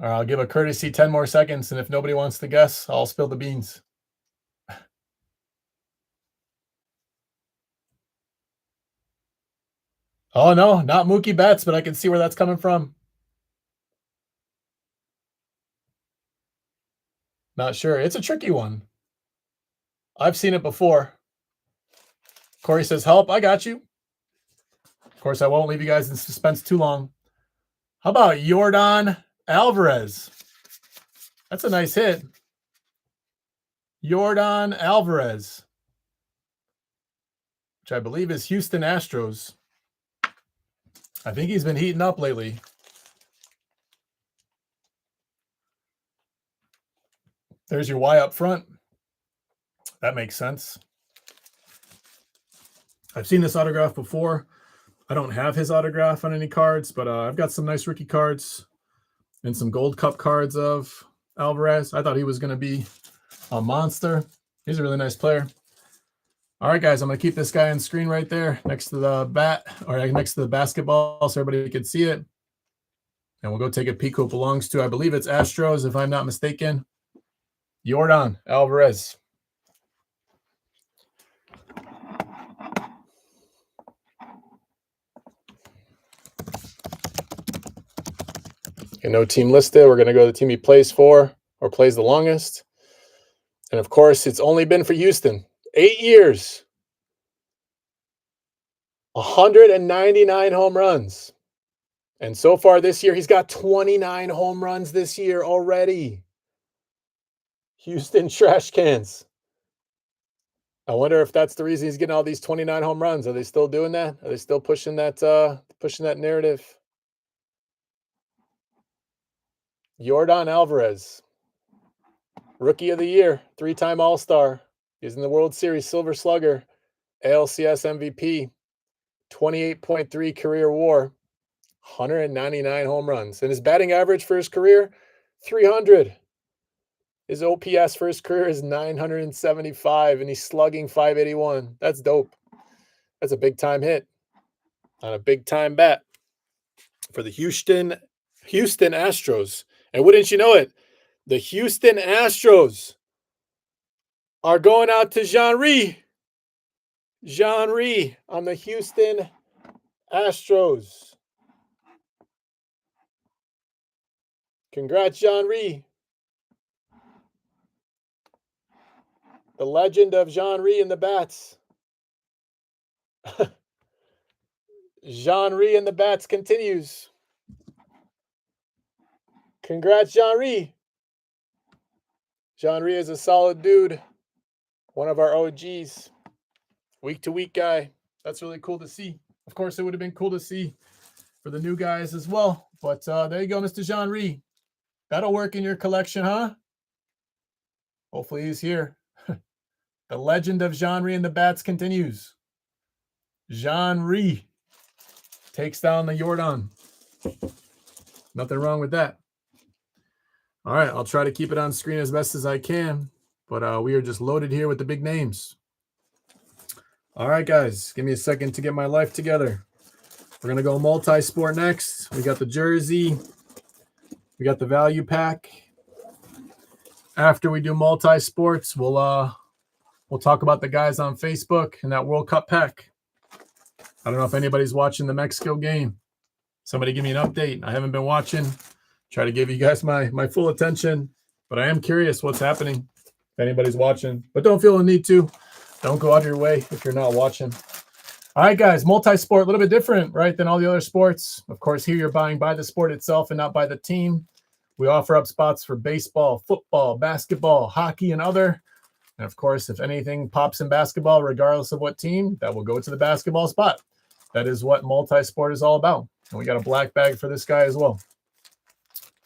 I'll give a courtesy 10 more seconds, and if nobody wants to guess, I'll spill the beans. Oh, no, not Mookie Betts, but I can see where that's coming from. Not sure. It's a tricky one. I've seen it before. Corey says, help, I got you. Of course, I won't leave you guys in suspense too long. How about Yordan Alvarez? That's a nice hit. Yordan Alvarez, which I believe is Houston Astros. I think he's been heating up lately. There's your Y up front. That makes sense. I've seen this autograph before. I don't have his autograph on any cards, but I've got some nice rookie cards and some Gold Cup cards of Alvarez. I thought he was going to be a monster. He's a really nice player. All right, guys, I'm going to keep this guy on screen right there next to the bat, or next to the basketball, so everybody can see it. And we'll go take a peek who it belongs to. I believe it's Astros, if I'm not mistaken. Yordan Alvarez. Okay, no team listed. We're going to go to the team he plays for or plays the longest. And, of course, it's only been for Houston. 8 years. 199 home runs. And so far this year, he's got 29 home runs this year already. Houston Trash Cans. I wonder if that's the reason he's getting all these 29 home runs. Are they still doing that? Are they still pushing that narrative? Yordan Alvarez, Rookie of the Year, 3-time All-Star. He's in the World Series Silver Slugger, ALCS MVP, 28.3 career WAR, 199 home runs. And his batting average for his career, 300. His OPS for his career is 975, and he's slugging 581. That's dope. That's a big-time hit on a big-time bat for the Houston Astros. And wouldn't you know it, the Houston Astros are going out to Jean-Ry. Jean-Ry on the Houston Astros. Congrats, Jean-Ry. The legend of Jean-Ry and the Bats. Jean-Ry and the Bats continues. Congrats, Jean-Ry. Jean-Ry is a solid dude. One of our OGs. Week-to-week guy. That's really cool to see. Of course, it would have been cool to see for the new guys as well. But there you go, Mr. Jean-Ry. That'll work in your collection, huh? Hopefully he's here. The legend of Jean-Ry and the Bats continues. Jean-Ry takes down the Yordan. Nothing wrong with that. All right, I'll try to keep it on screen as best as I can, but we are just loaded here with the big names. All right, guys, give me a second to get my life together. We're going to go multi-sport next. We got the jersey. We got the value pack. After we do multi-sports, we'll talk about the guys on Facebook and that World Cup pack. I don't know if anybody's watching the Mexico game. Somebody give me an update. I haven't been watching. Try to give you guys my full attention, but I am curious what's happening if anybody's watching. But don't feel the need to. Don't go out of your way if you're not watching. All right, guys, multi-sport, a little bit different, right, than all the other sports. Of course, here you're buying by the sport itself and not by the team. We offer up spots for baseball, football, basketball, hockey, and other. And, of course, if anything pops in basketball, regardless of what team, that will go to the basketball spot. That is what multi-sport is all about. And we got a black bag for this guy as well.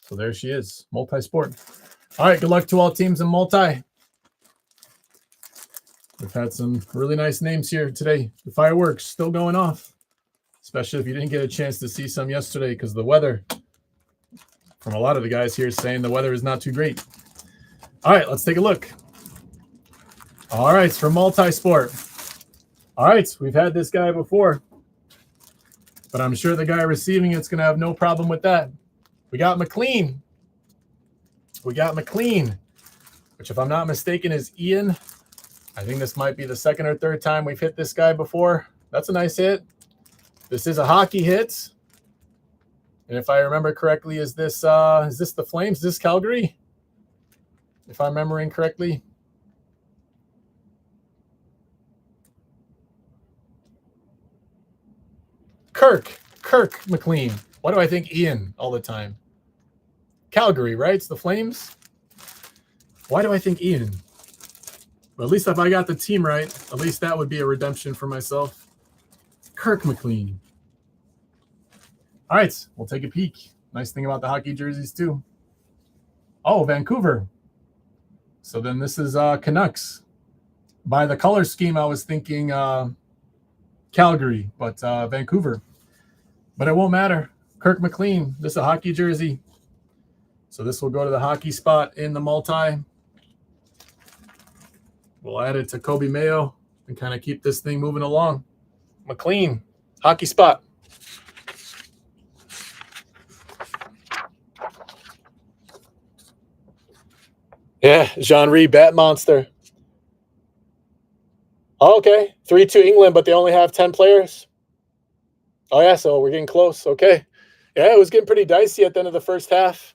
So there she is, multi-sport. All right, good luck to all teams in multi. We've had some really nice names here today. The fireworks still going off, especially if you didn't get a chance to see some yesterday because the weather, from a lot of the guys here saying the weather is not too great. All right, let's take a look. All right, for multi-sport. All right, we've had this guy before, but I'm sure the guy receiving it's going to have no problem with that. We got McLean. Which if I'm not mistaken is Ian. I think this might be the second or third time we've hit this guy before. That's a nice hit. This is a hockey hit. And if I remember correctly, is this the Flames? Is this Calgary? If I'm remembering correctly. Kirk McLean. Why do I think Ian all the time? Calgary, right? It's the Flames. Why do I think Ian? Well, at least if I got the team right, at least that would be a redemption for myself. Kirk McLean. All right, we'll take a peek. Nice thing about the hockey jerseys, too. Oh, Vancouver. So then this is Canucks. By the color scheme, I was thinking Calgary, but Vancouver. But it won't matter. Kirk McLean, this is a hockey jersey. So this will go to the hockey spot in the multi. We'll add it to Kobe Mayo and kind of keep this thing moving along. McLean, hockey spot. Yeah, Jean-Ry, Bat Monster. Oh, okay, 3-2 England, but they only have 10 players. Oh, yeah, so we're getting close. Okay. Yeah, it was getting pretty dicey at the end of the first half.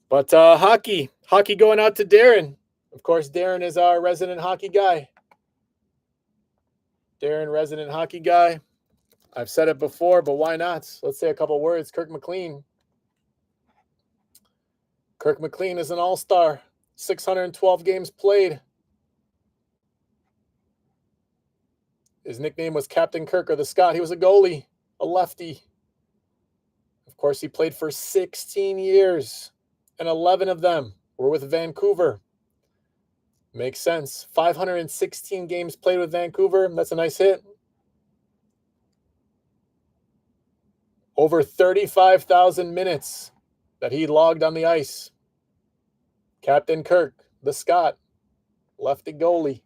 But hockey going out to Darren. Of course, Darren is our resident hockey guy. Darren, resident hockey guy. I've said it before, but why not? Let's say a couple words. Kirk McLean. Kirk McLean is an all-star. 612 games played. His nickname was Captain Kirk or the Scot. He was a goalie, a lefty. Of course, he played for 16 years, and 11 of them were with Vancouver. Makes sense. 516 games played with Vancouver. That's a nice hit. Over 35,000 minutes that he logged on the ice. Captain Kirk, the Scot, lefty goalie.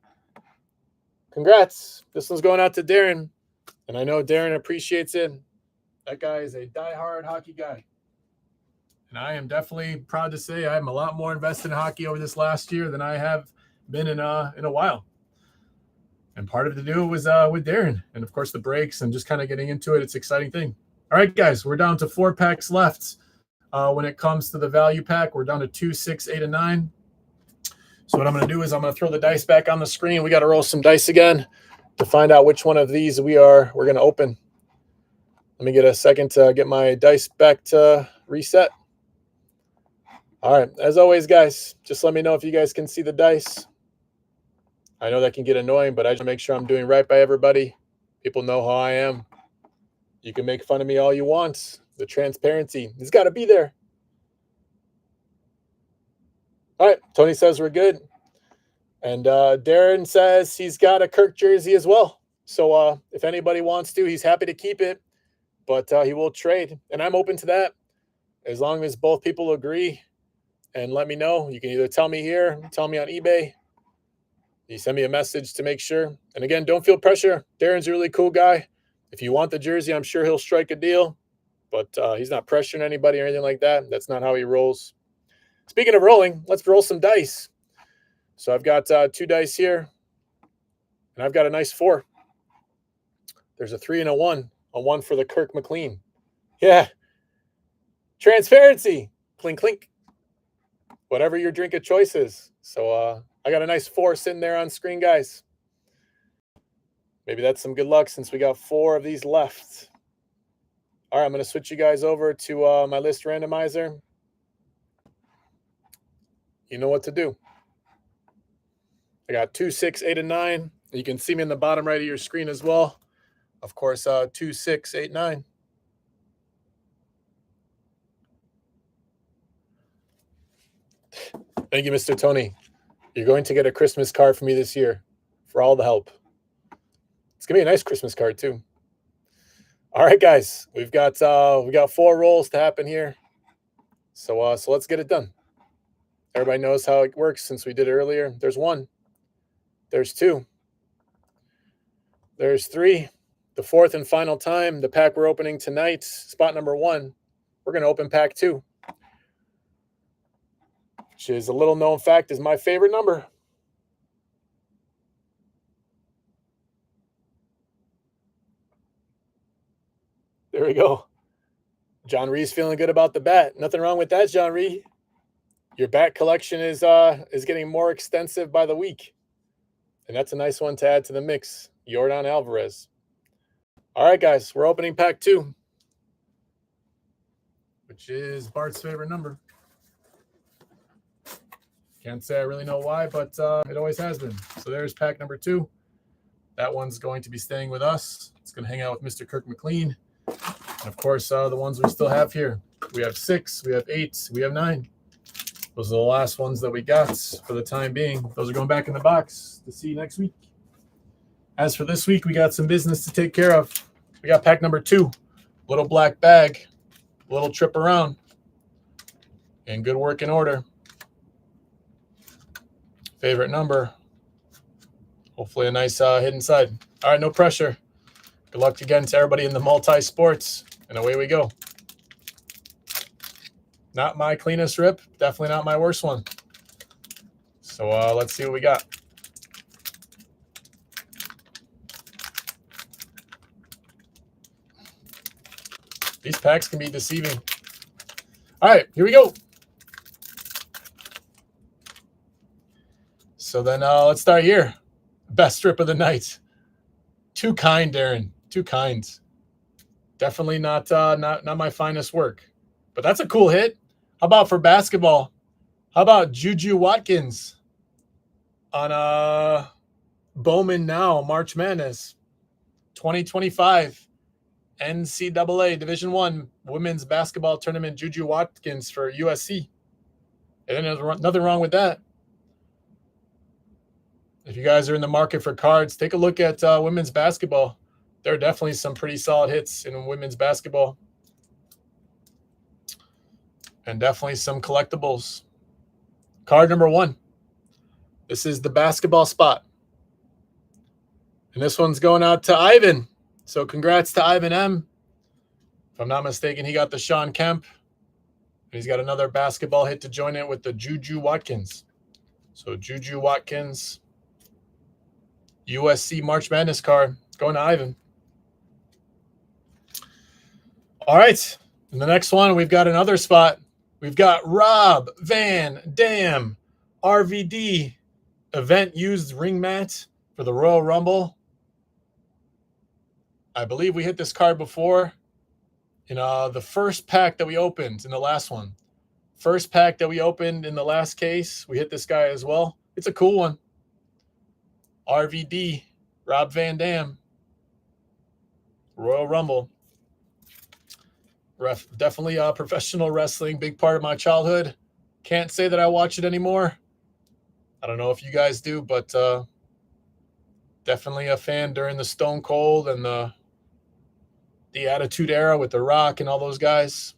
Congrats. This one's going out to Darren, and I know Darren appreciates it. That guy is a diehard hockey guy. And I am definitely proud to say I'm a lot more invested in hockey over this last year than I have been in a while. And part of it to do was with Darren. And, of course, the breaks and just kind of getting into it. It's an exciting thing. All right, guys, we're down to 4 packs left. When it comes to the value pack, we're down to 2, 6, 8, and 9. So what I'm going to do is I'm going to throw the dice back on the screen. We got to roll some dice again to find out which one of these we're going to open. Let me get a second to get my dice back to reset. All right, as always, guys, just let me know if you guys can see the dice. I know that can get annoying, but I just make sure I'm doing right by everybody. People know how I am. You can make fun of me all you want. The transparency has got to be there. All right, Tony says we're good. And Darren says he's got a Kirk jersey as well. So if anybody wants to, he's happy to keep it, but he will trade. And I'm open to that as long as both people agree and let me know. You can either tell me here, tell me on eBay. You send me a message to make sure. And again, don't feel pressure. Darren's a really cool guy. If you want the jersey, I'm sure he'll strike a deal, but he's not pressuring anybody or anything like that. That's not how he rolls. Speaking of rolling, let's roll some dice. So I've got 2 dice here, and I've got a nice 4. There's a 3 and a 1 for the Kirk McLean. Yeah. Transparency. Clink, clink. Whatever your drink of choice is. So I got a nice 4 sitting there on screen, guys. Maybe that's some good luck since we got 4 of these left. All right, I'm going to switch you guys over to my list randomizer. You know what to do. I got 2, 6, 8, and 9. You can see me in the bottom right of your screen as well. Of course, 2, 6, 8, 9. Thank you, Mr. Tony. You're going to get a Christmas card from me this year for all the help. It's going to be a nice Christmas card, too. All right, guys. We got 4 rolls to happen here. So let's get it done. Everybody knows how it works since we did it earlier. There's 1. There's 2. There's 3. The 4th and final time, the pack we're opening tonight, spot number 1, we're going to open pack 2. Which is a little known fact is my favorite number. There we go. John Ree's feeling good about the bat. Nothing wrong with that, John Ree. Your bat collection is getting more extensive by the week. And that's a nice one to add to the mix. Yordan Alvarez. All right, guys, we're opening pack 2, which is Bart's favorite number. Can't say I really know why, but it always has been. So there's pack number 2. That one's going to be staying with us. It's going to hang out with Mr. Kirk McLean. And, of course, the ones we still have here. We have 6, we have 8, we have 9. Those are the last ones that we got for the time being. Those are going back in the box to see you next week. As for this week, we got some business to take care of. We got pack number 2. Little black bag. Little trip around. In good working order. Favorite number. Hopefully a nice hit inside. All right, no pressure. Good luck again to everybody in the multi-sports. And away we go. Not my cleanest rip. Definitely not my worst one. So let's see what we got. These packs can be deceiving. All right, here we go. So then let's start here. Best strip of the night. Too kind, Darren. Too kind. Definitely not my finest work. But that's a cool hit. How about for basketball? How about Juju Watkins on Bowman Now, March Madness? 2025 NCAA Division I Women's Basketball Tournament Juju Watkins for USC. And there's nothing wrong with that. If you guys are in the market for cards, take a look at women's basketball. There are definitely some pretty solid hits in women's basketball. And definitely some collectibles. Card number 1. This is the basketball spot. And this one's going out to Ivan. So congrats to Ivan M. If I'm not mistaken, he got the Sean Kemp. And he's got another basketball hit to join it with the Juju Watkins. So Juju Watkins, USC March Madness card, going to Ivan. All right. In the next one, we've got another spot. We've got Rob Van Dam, RVD, event used ring mat for the Royal Rumble. I believe we hit this card before in the first pack that we opened in the last one. First pack that we opened in the last case, we hit this guy as well. It's a cool one. RVD, Rob Van Dam, Royal Rumble. Definitely professional wrestling, big part of my childhood. Can't say that I watch it anymore. I don't know if you guys do, but definitely a fan during the Stone Cold and the Attitude Era with The Rock and all those guys.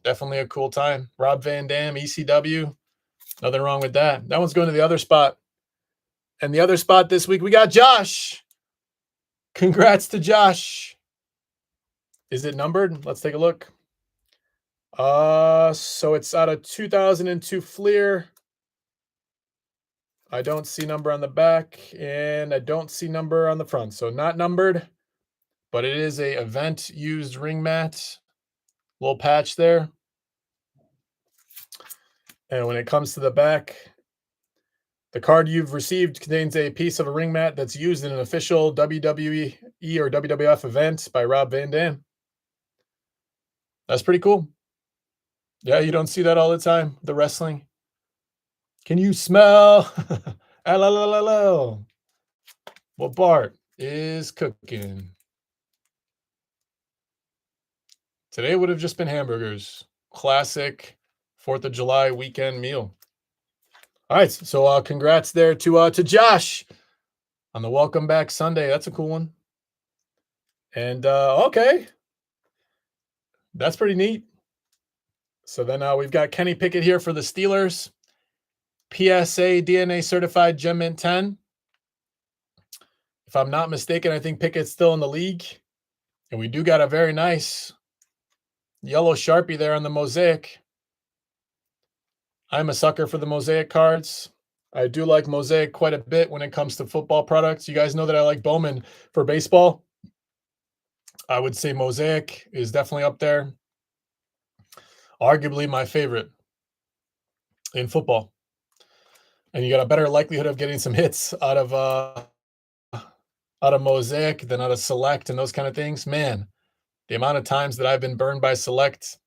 Definitely a cool time. Rob Van Dam, ECW. Nothing wrong with that. That one's going to the other spot. And the other spot this week, we got Josh. Congrats to Josh. Is it numbered? Let's take a look. So it's out of 2002 Fleer. I don't see number on the back, and I don't see number on the front. So not numbered, but it is a event used ring mat. Little patch there. And when it comes to the back, the card you've received contains a piece of a ring mat that's used in an official WWE or WWF event by Rob Van Dam. That's pretty cool. Yeah, you don't see that all the time, the wrestling. Can you smell? Hello. What Bart is cooking? Today would have just been hamburgers. Classic 4th of July weekend meal. All right, so congrats there to Josh on the Welcome Back Sunday. That's a cool one. And okay, that's pretty neat. So then we've got Kenny Pickett here for the Steelers. PSA DNA certified Gem Mint 10. If I'm not mistaken, I think Pickett's still in the league. And we do got a very nice yellow Sharpie there on the mosaic. I'm a sucker for the mosaic cards. I do like mosaic quite a bit when it comes to football products. You guys know that I like Bowman for baseball. I would say mosaic is definitely up there. Arguably my favorite in football. And you got a better likelihood of getting some hits out of mosaic than out of select and those kind of things. Man, the amount of times that I've been burned by select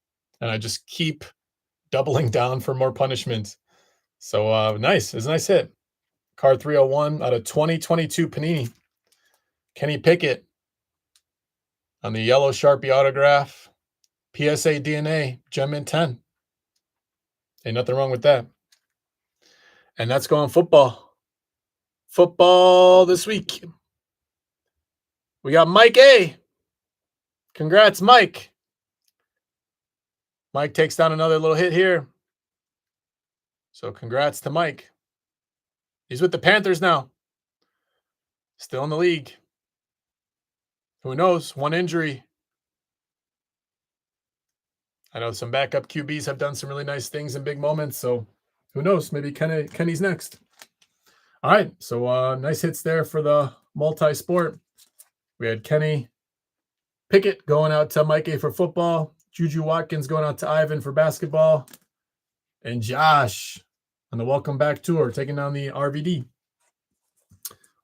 and I just keep doubling down for more punishment. So nice. It's a nice hit. Card 301 out of 2022 Panini. Kenny Pickett on the yellow Sharpie autograph. PSA DNA, Gem Mint 10. Ain't nothing wrong with that. And that's going football. Football this week. We got Mike A. Congrats, Mike. Mike takes down another little hit here. So congrats to Mike. He's with the Panthers now. Still in the league. Who knows? One injury. I know some backup QBs have done some really nice things in big moments. So who knows? Maybe Kenny's next. All right. So nice hits there for the multi-sport. We had Kenny Pickett going out to Mike A for football. Juju Watkins going out to Ivan for basketball. And Josh on the Welcome Back Tour taking down the RVD.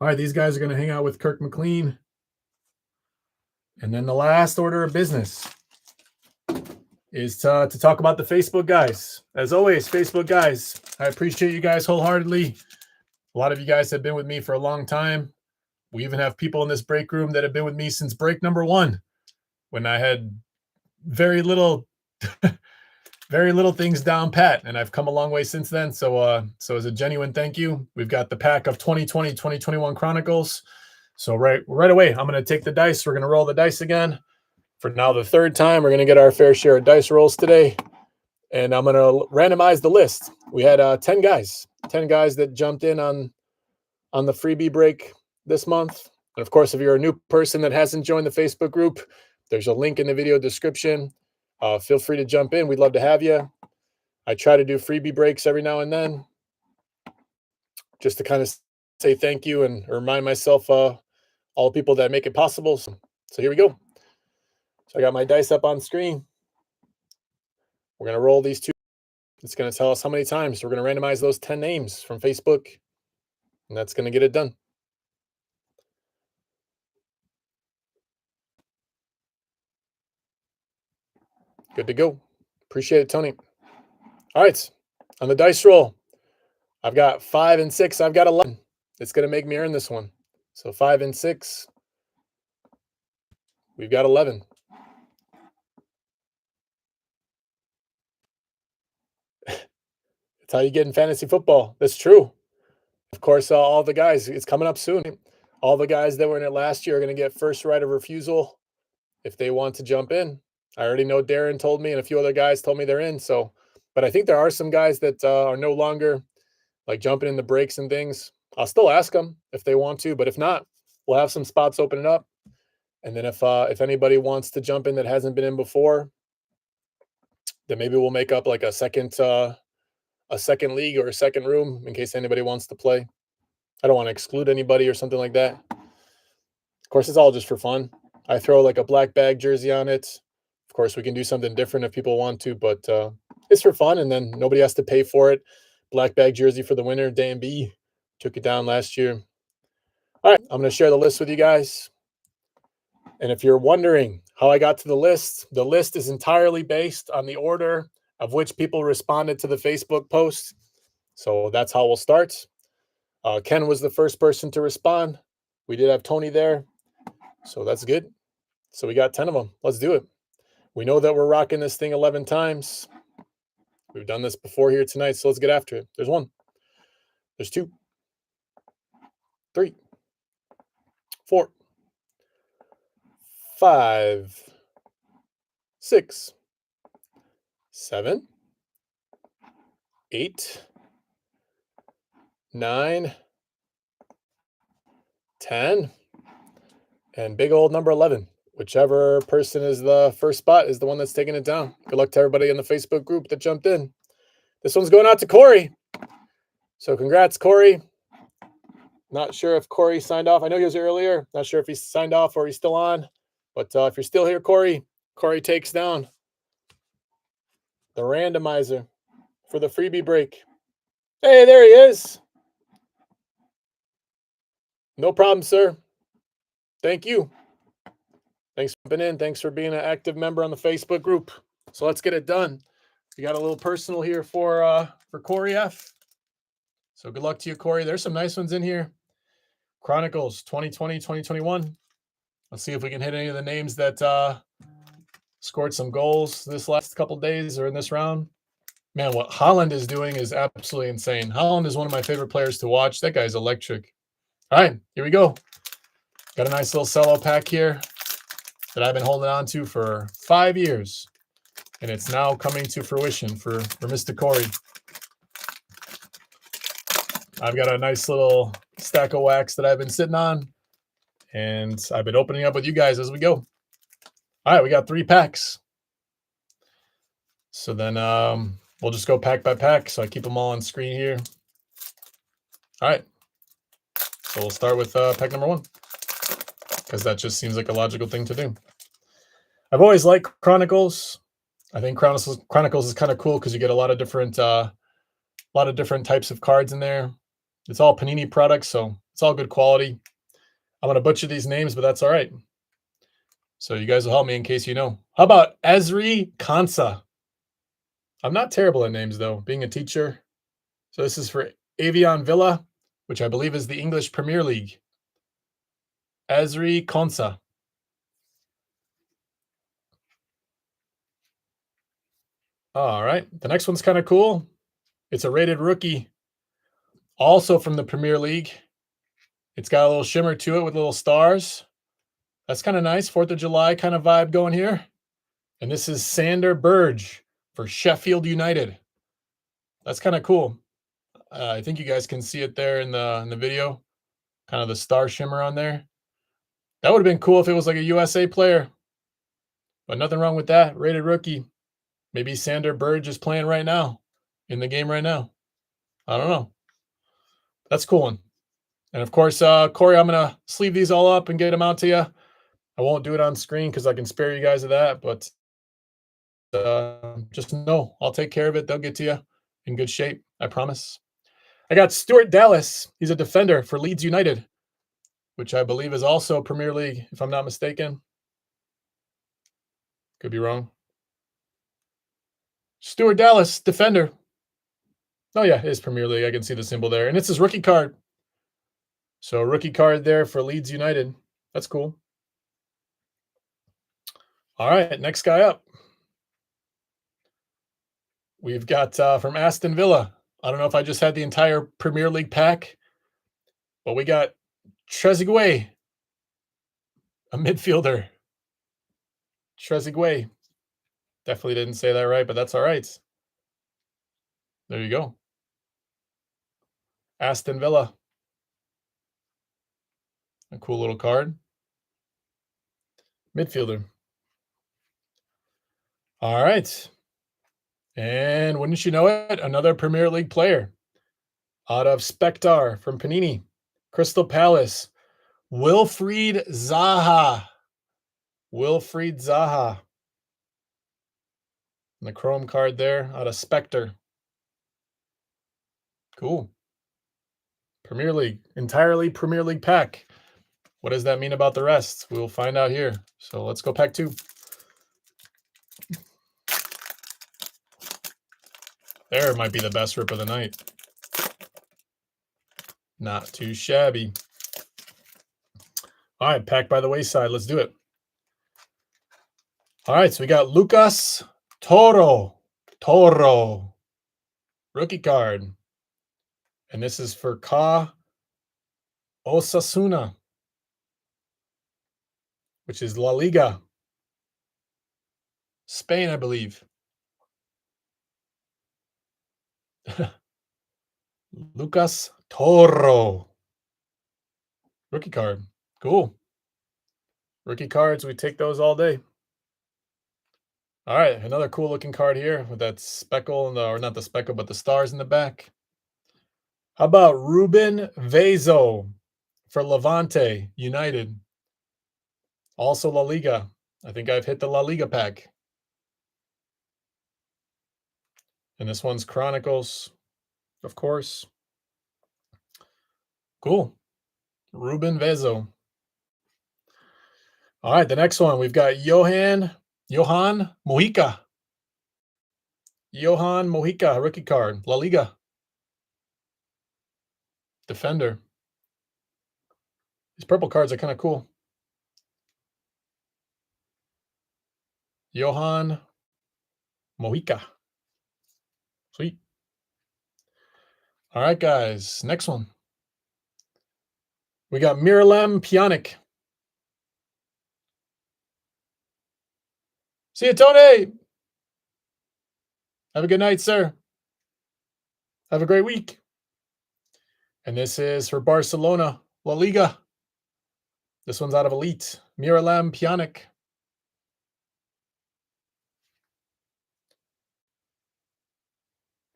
All right. These guys are going to hang out with Kirk McLean. And then the last order of business is to talk about the Facebook guys. As always, Facebook guys, I appreciate you guys wholeheartedly. A lot of you guys have been with me for a long time. We even have people in this break room that have been with me since break number 1, when I had very little very little things down pat, and I've come a long way since then. So as a genuine thank you, we've got the pack of 2020 2021 Chronicles. So right away, I'm going to take the dice. We're going to roll the dice again. For now, the third time, we're going to get our fair share of dice rolls today. And I'm going to randomize the list. We had 10 guys that jumped in on the freebie break this month. And of course, if you're a new person that hasn't joined the Facebook group, there's a link in the video description. Feel free to jump in. We'd love to have you. I try to do freebie breaks every now and then, just to kind of say thank you and remind myself all the people that make it possible. So here we go. So I got my dice up on screen. We're going to roll these two. It's going to tell us how many times. We're going to randomize those 10 names from Facebook, and that's going to get it done. Good to go. Appreciate it, Tony. All right. On the dice roll, I've got 5 and 6. I've got 11. It's going to make me earn this one. So 5 and 6. We've got 11. That's how you get in fantasy football. That's true. Of course, all the guys, it's coming up soon. All the guys that were in it last year are going to get first right of refusal if they want to jump in. I already know Darren told me, and a few other guys told me they're in. So, but I think there are some guys that are no longer like jumping in the breaks and things. I'll still ask them if they want to, but if not, we'll have some spots opening up. And then if anybody wants to jump in that hasn't been in before, then maybe we'll make up like a second league or a second room in case anybody wants to play. I don't want to exclude anybody or something like that. Of course, it's all just for fun. I throw like a black bag jersey on it. Of course, we can do something different if people want to, but it's for fun, and then nobody has to pay for it. Black bag jersey for the winner. Dan B took it down last year. All right, I'm going to share the list with you guys. And if you're wondering how I got to the list is entirely based on the order of which people responded to the Facebook post. So that's how we'll start. Ken was the first person to respond. We did have Tony there. So that's good. So we got 10 of them. Let's do it. We know that we're rocking this thing 11 times. We've done this before here tonight, so let's get after it. There's 1. There's 2. 3. 4. 5. 6. 7. 8. 9. 10. And big old number 11. Whichever person is the first spot is the one that's taking it down. Good luck to everybody in the Facebook group that jumped in. This one's going out to Corey. So congrats, Corey. Not sure if Corey signed off. I know he was earlier. Not sure if he signed off or he's still on. But if you're still here, Corey takes down the randomizer for the freebie break. Hey, there he is. No problem, sir. Thank you. Thanks for jumping in. Thanks for being an active member on the Facebook group. So let's get it done. We got a little personal here for Corey F. So good luck to you, Corey. There's some nice ones in here. Chronicles 2020, 2021. Let's see if we can hit any of the names that scored some goals this last couple days or in this round. Man, what Holland is doing is absolutely insane. Holland is one of my favorite players to watch. That guy's electric. All right, here we go. Got a nice little cello pack here that I've been holding on to for 5 years. And it's now coming to fruition for Mr. Corey. I've got a nice little stack of wax that I've been sitting on. And I've been opening up with you guys as we go. All right, we got 3 packs. So then we'll just go pack by pack. So I keep them all on screen here. All right. So we'll start with pack number 1. Because that just seems like a logical thing to do. I've always liked Chronicles. I think Chronicles is kind of cool because you get a lot of different types of cards in there. It's all Panini products, so it's all good quality. I'm going to butcher these names, but that's all right. So you guys will help me in case you know. How about Ezri Konsa? I'm not terrible at names, though, being a teacher. So this is for Avion Villa, which I believe is the English Premier League. Ezri Konsa. All right. The next one's kind of cool. It's a rated rookie, also from the Premier League. It's got a little shimmer to it with little stars. That's kind of nice. 4th of July kind of vibe going here. And this is Sander Berge for Sheffield United. That's kind of cool. I think you guys can see it there in the video. Kind of the star shimmer on there. That would have been cool if it was like a USA player. But nothing wrong with that. Rated rookie. Maybe Sander Berge is playing right now. In the game right now. I don't know. That's a cool one. And of course, Corey, I'm going to sleeve these all up and get them out to you. I won't do it on screen because I can spare you guys of that. But just know I'll take care of it. They'll get to you in good shape. I promise. I got Stuart Dallas. He's a defender for Leeds United, which I believe is also Premier League, if I'm not mistaken. Could be wrong. Stuart Dallas, defender. Oh, yeah, it is Premier League. I can see the symbol there. And it's his rookie card. So rookie card there for Leeds United. That's cool. All right, next guy up. We've got from Aston Villa. I don't know if I just had the entire Premier League pack, but we got Trezeguet, a midfielder. Trezeguet. Definitely didn't say that right, but that's all right. There you go. Aston Villa. A cool little card. Midfielder. All right. And wouldn't you know it, another Premier League player out of Spectar from Panini. Crystal Palace. Wilfried Zaha. Wilfried Zaha. And the chrome card there out of Spectre. Cool. Premier League. Entirely Premier League pack. What does that mean about the rest? We'll find out here. So let's go pack 2. There might be the best rip of the night. Not too shabby. All right, pack by the wayside. Let's do it. All right, so we got Lucas Toro. Rookie card. And this is for Ka Osasuna, which is La Liga. Spain, I believe. Lucas Toro. Rookie card. Cool. Rookie cards, we take those all day. All right, another cool looking card here with that speckle, or not the speckle, but the stars in the back. How about Ruben Vezo for Levante United? Also La Liga. I think I've hit the La Liga pack. And this one's Chronicles, of course. Cool. Ruben Vezo. All right, the next one, we've got Johan Mojica. Johan Mojica, rookie card, La Liga. Defender. These purple cards are kind of cool. Johan Mojica. Sweet. All right, guys. Next one. We got Miralem Pjanic. See you, Tony. Have a good night, sir. Have a great week. And this is for Barcelona, La Liga. This one's out of Elite. Miralem Pjanic.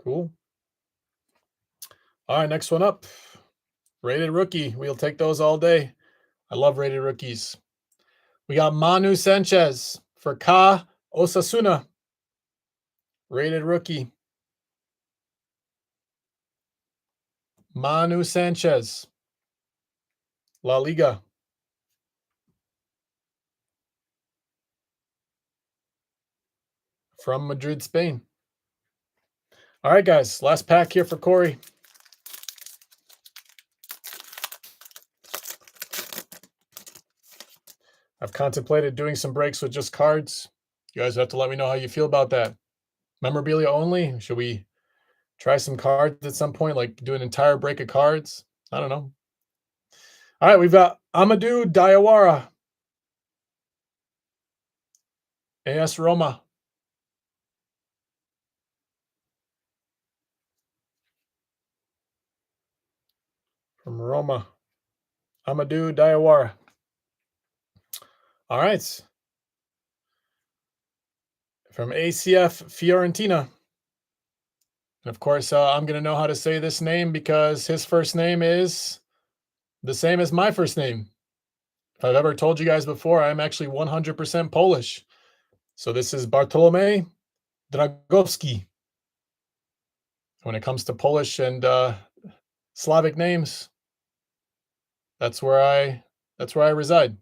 Cool. All right, next one up. Rated rookie. We'll take those all day. I love rated rookies. We got Manu Sanchez for Ka Osasuna. Rated rookie. Manu Sanchez. La Liga. From Madrid, Spain. All right, guys. Last pack here for Corey. I've contemplated doing some breaks with just cards. You guys have to let me know how you feel about that. Memorabilia only? Should we try some cards at some point, like do an entire break of cards? I don't know. All right, we've got Amadou Diawara, AS Roma. From Roma, Amadou Diawara. All right. From ACF Fiorentina. And of course, I'm going to know how to say this name because his first name is the same as my first name. If I've ever told you guys before, I'm actually 100% Polish. So this is Bartolomew Dragowski. When it comes to Polish and Slavic names, that's where I reside.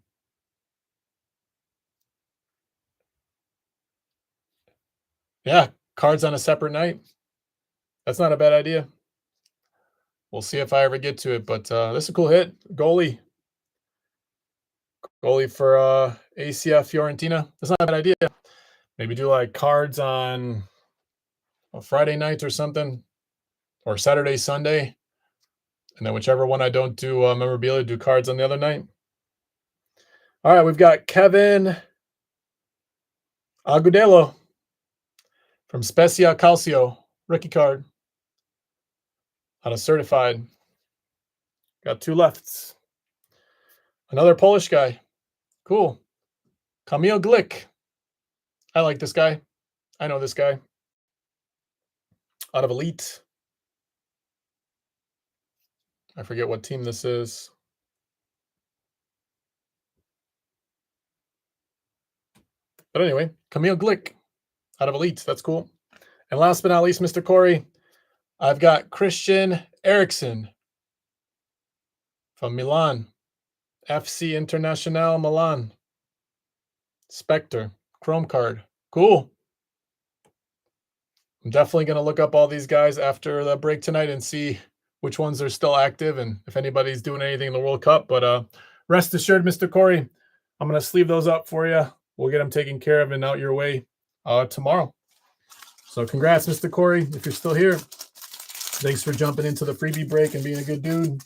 Yeah, cards on a separate night. That's not a bad idea. We'll see if I ever get to it, but this is a cool hit. Goalie for ACF Fiorentina. That's not a bad idea. Maybe do like cards on a Friday night or something, or Saturday, Sunday, and then whichever one I don't do memorabilia, do cards on the other night. All right, we've got Kevin Agudelo from Spezia Calcio, rookie card. On a certified. Got two lefts. Another Polish guy. Cool. Kamil Glick. I like this guy. I know this guy. Out of Elite. I forget what team this is. But anyway, Kamil Glick out of Elite. That's cool. And last but not least, Mr. Corey, I've got Christian Eriksen from Milan. FC International Milan. Spectre. Chrome card. Cool. I'm definitely going to look up all these guys after the break tonight and see which ones are still active and if anybody's doing anything in the World Cup. But rest assured, Mr. Corey, I'm going to sleeve those up for you. We'll get them taken care of and out your way tomorrow. So congrats, Mr. Corey, if you're still here. Thanks for jumping into the freebie break and being a good dude.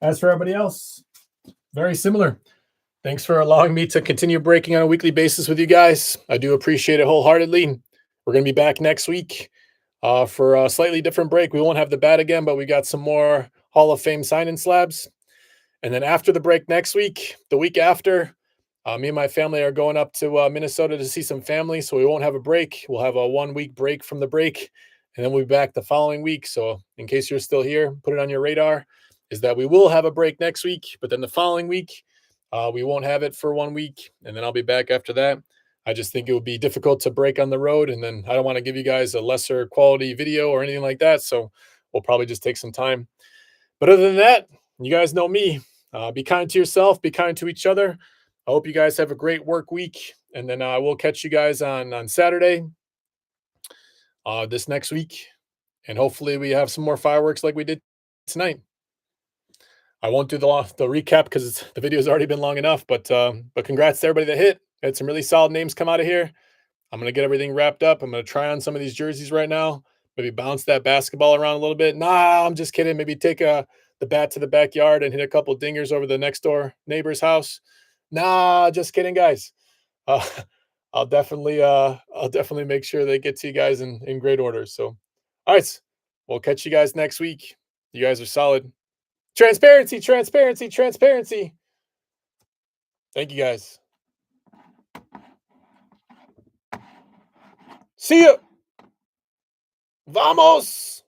As for everybody else, very similar. Thanks for allowing me to continue breaking on a weekly basis with you guys. I do appreciate it wholeheartedly. We're going to be back next week for a slightly different break. We won't have the bat again, but we got some more Hall of Fame sign-in slabs. And then after the break next week, the week after, me and my family are going up to Minnesota to see some family, so we won't have a break. We'll have a 1 week break from the break, and then we'll be back the following week. So in case you're still here, put it on your radar, is that we will have a break next week, but then the following week, we won't have it for 1 week, and then I'll be back after that. I just think it would be difficult to break on the road, and then I don't want to give you guys a lesser quality video or anything like that, so we'll probably just take some time. But other than that, you guys know me. Be kind to yourself, be kind to each other. I hope you guys have a great work week, and then I will catch you guys on Saturday this next week, and hopefully we have some more fireworks like we did tonight. I won't do the recap because the video's already been long enough, but congrats to everybody that hit. Had some really solid names come out of here. I'm going to get everything wrapped up. I'm going to try on some of these jerseys right now. Maybe bounce that basketball around a little bit. Nah, I'm just kidding. Maybe take the bat to the backyard and hit a couple dingers over the next door neighbor's house. Nah, just kidding, guys. I'll definitely make sure they get to you guys in great order. So, all right, we'll catch you guys next week. You guys are solid. Transparency, transparency, transparency. Thank you, guys. See ya. Vamos.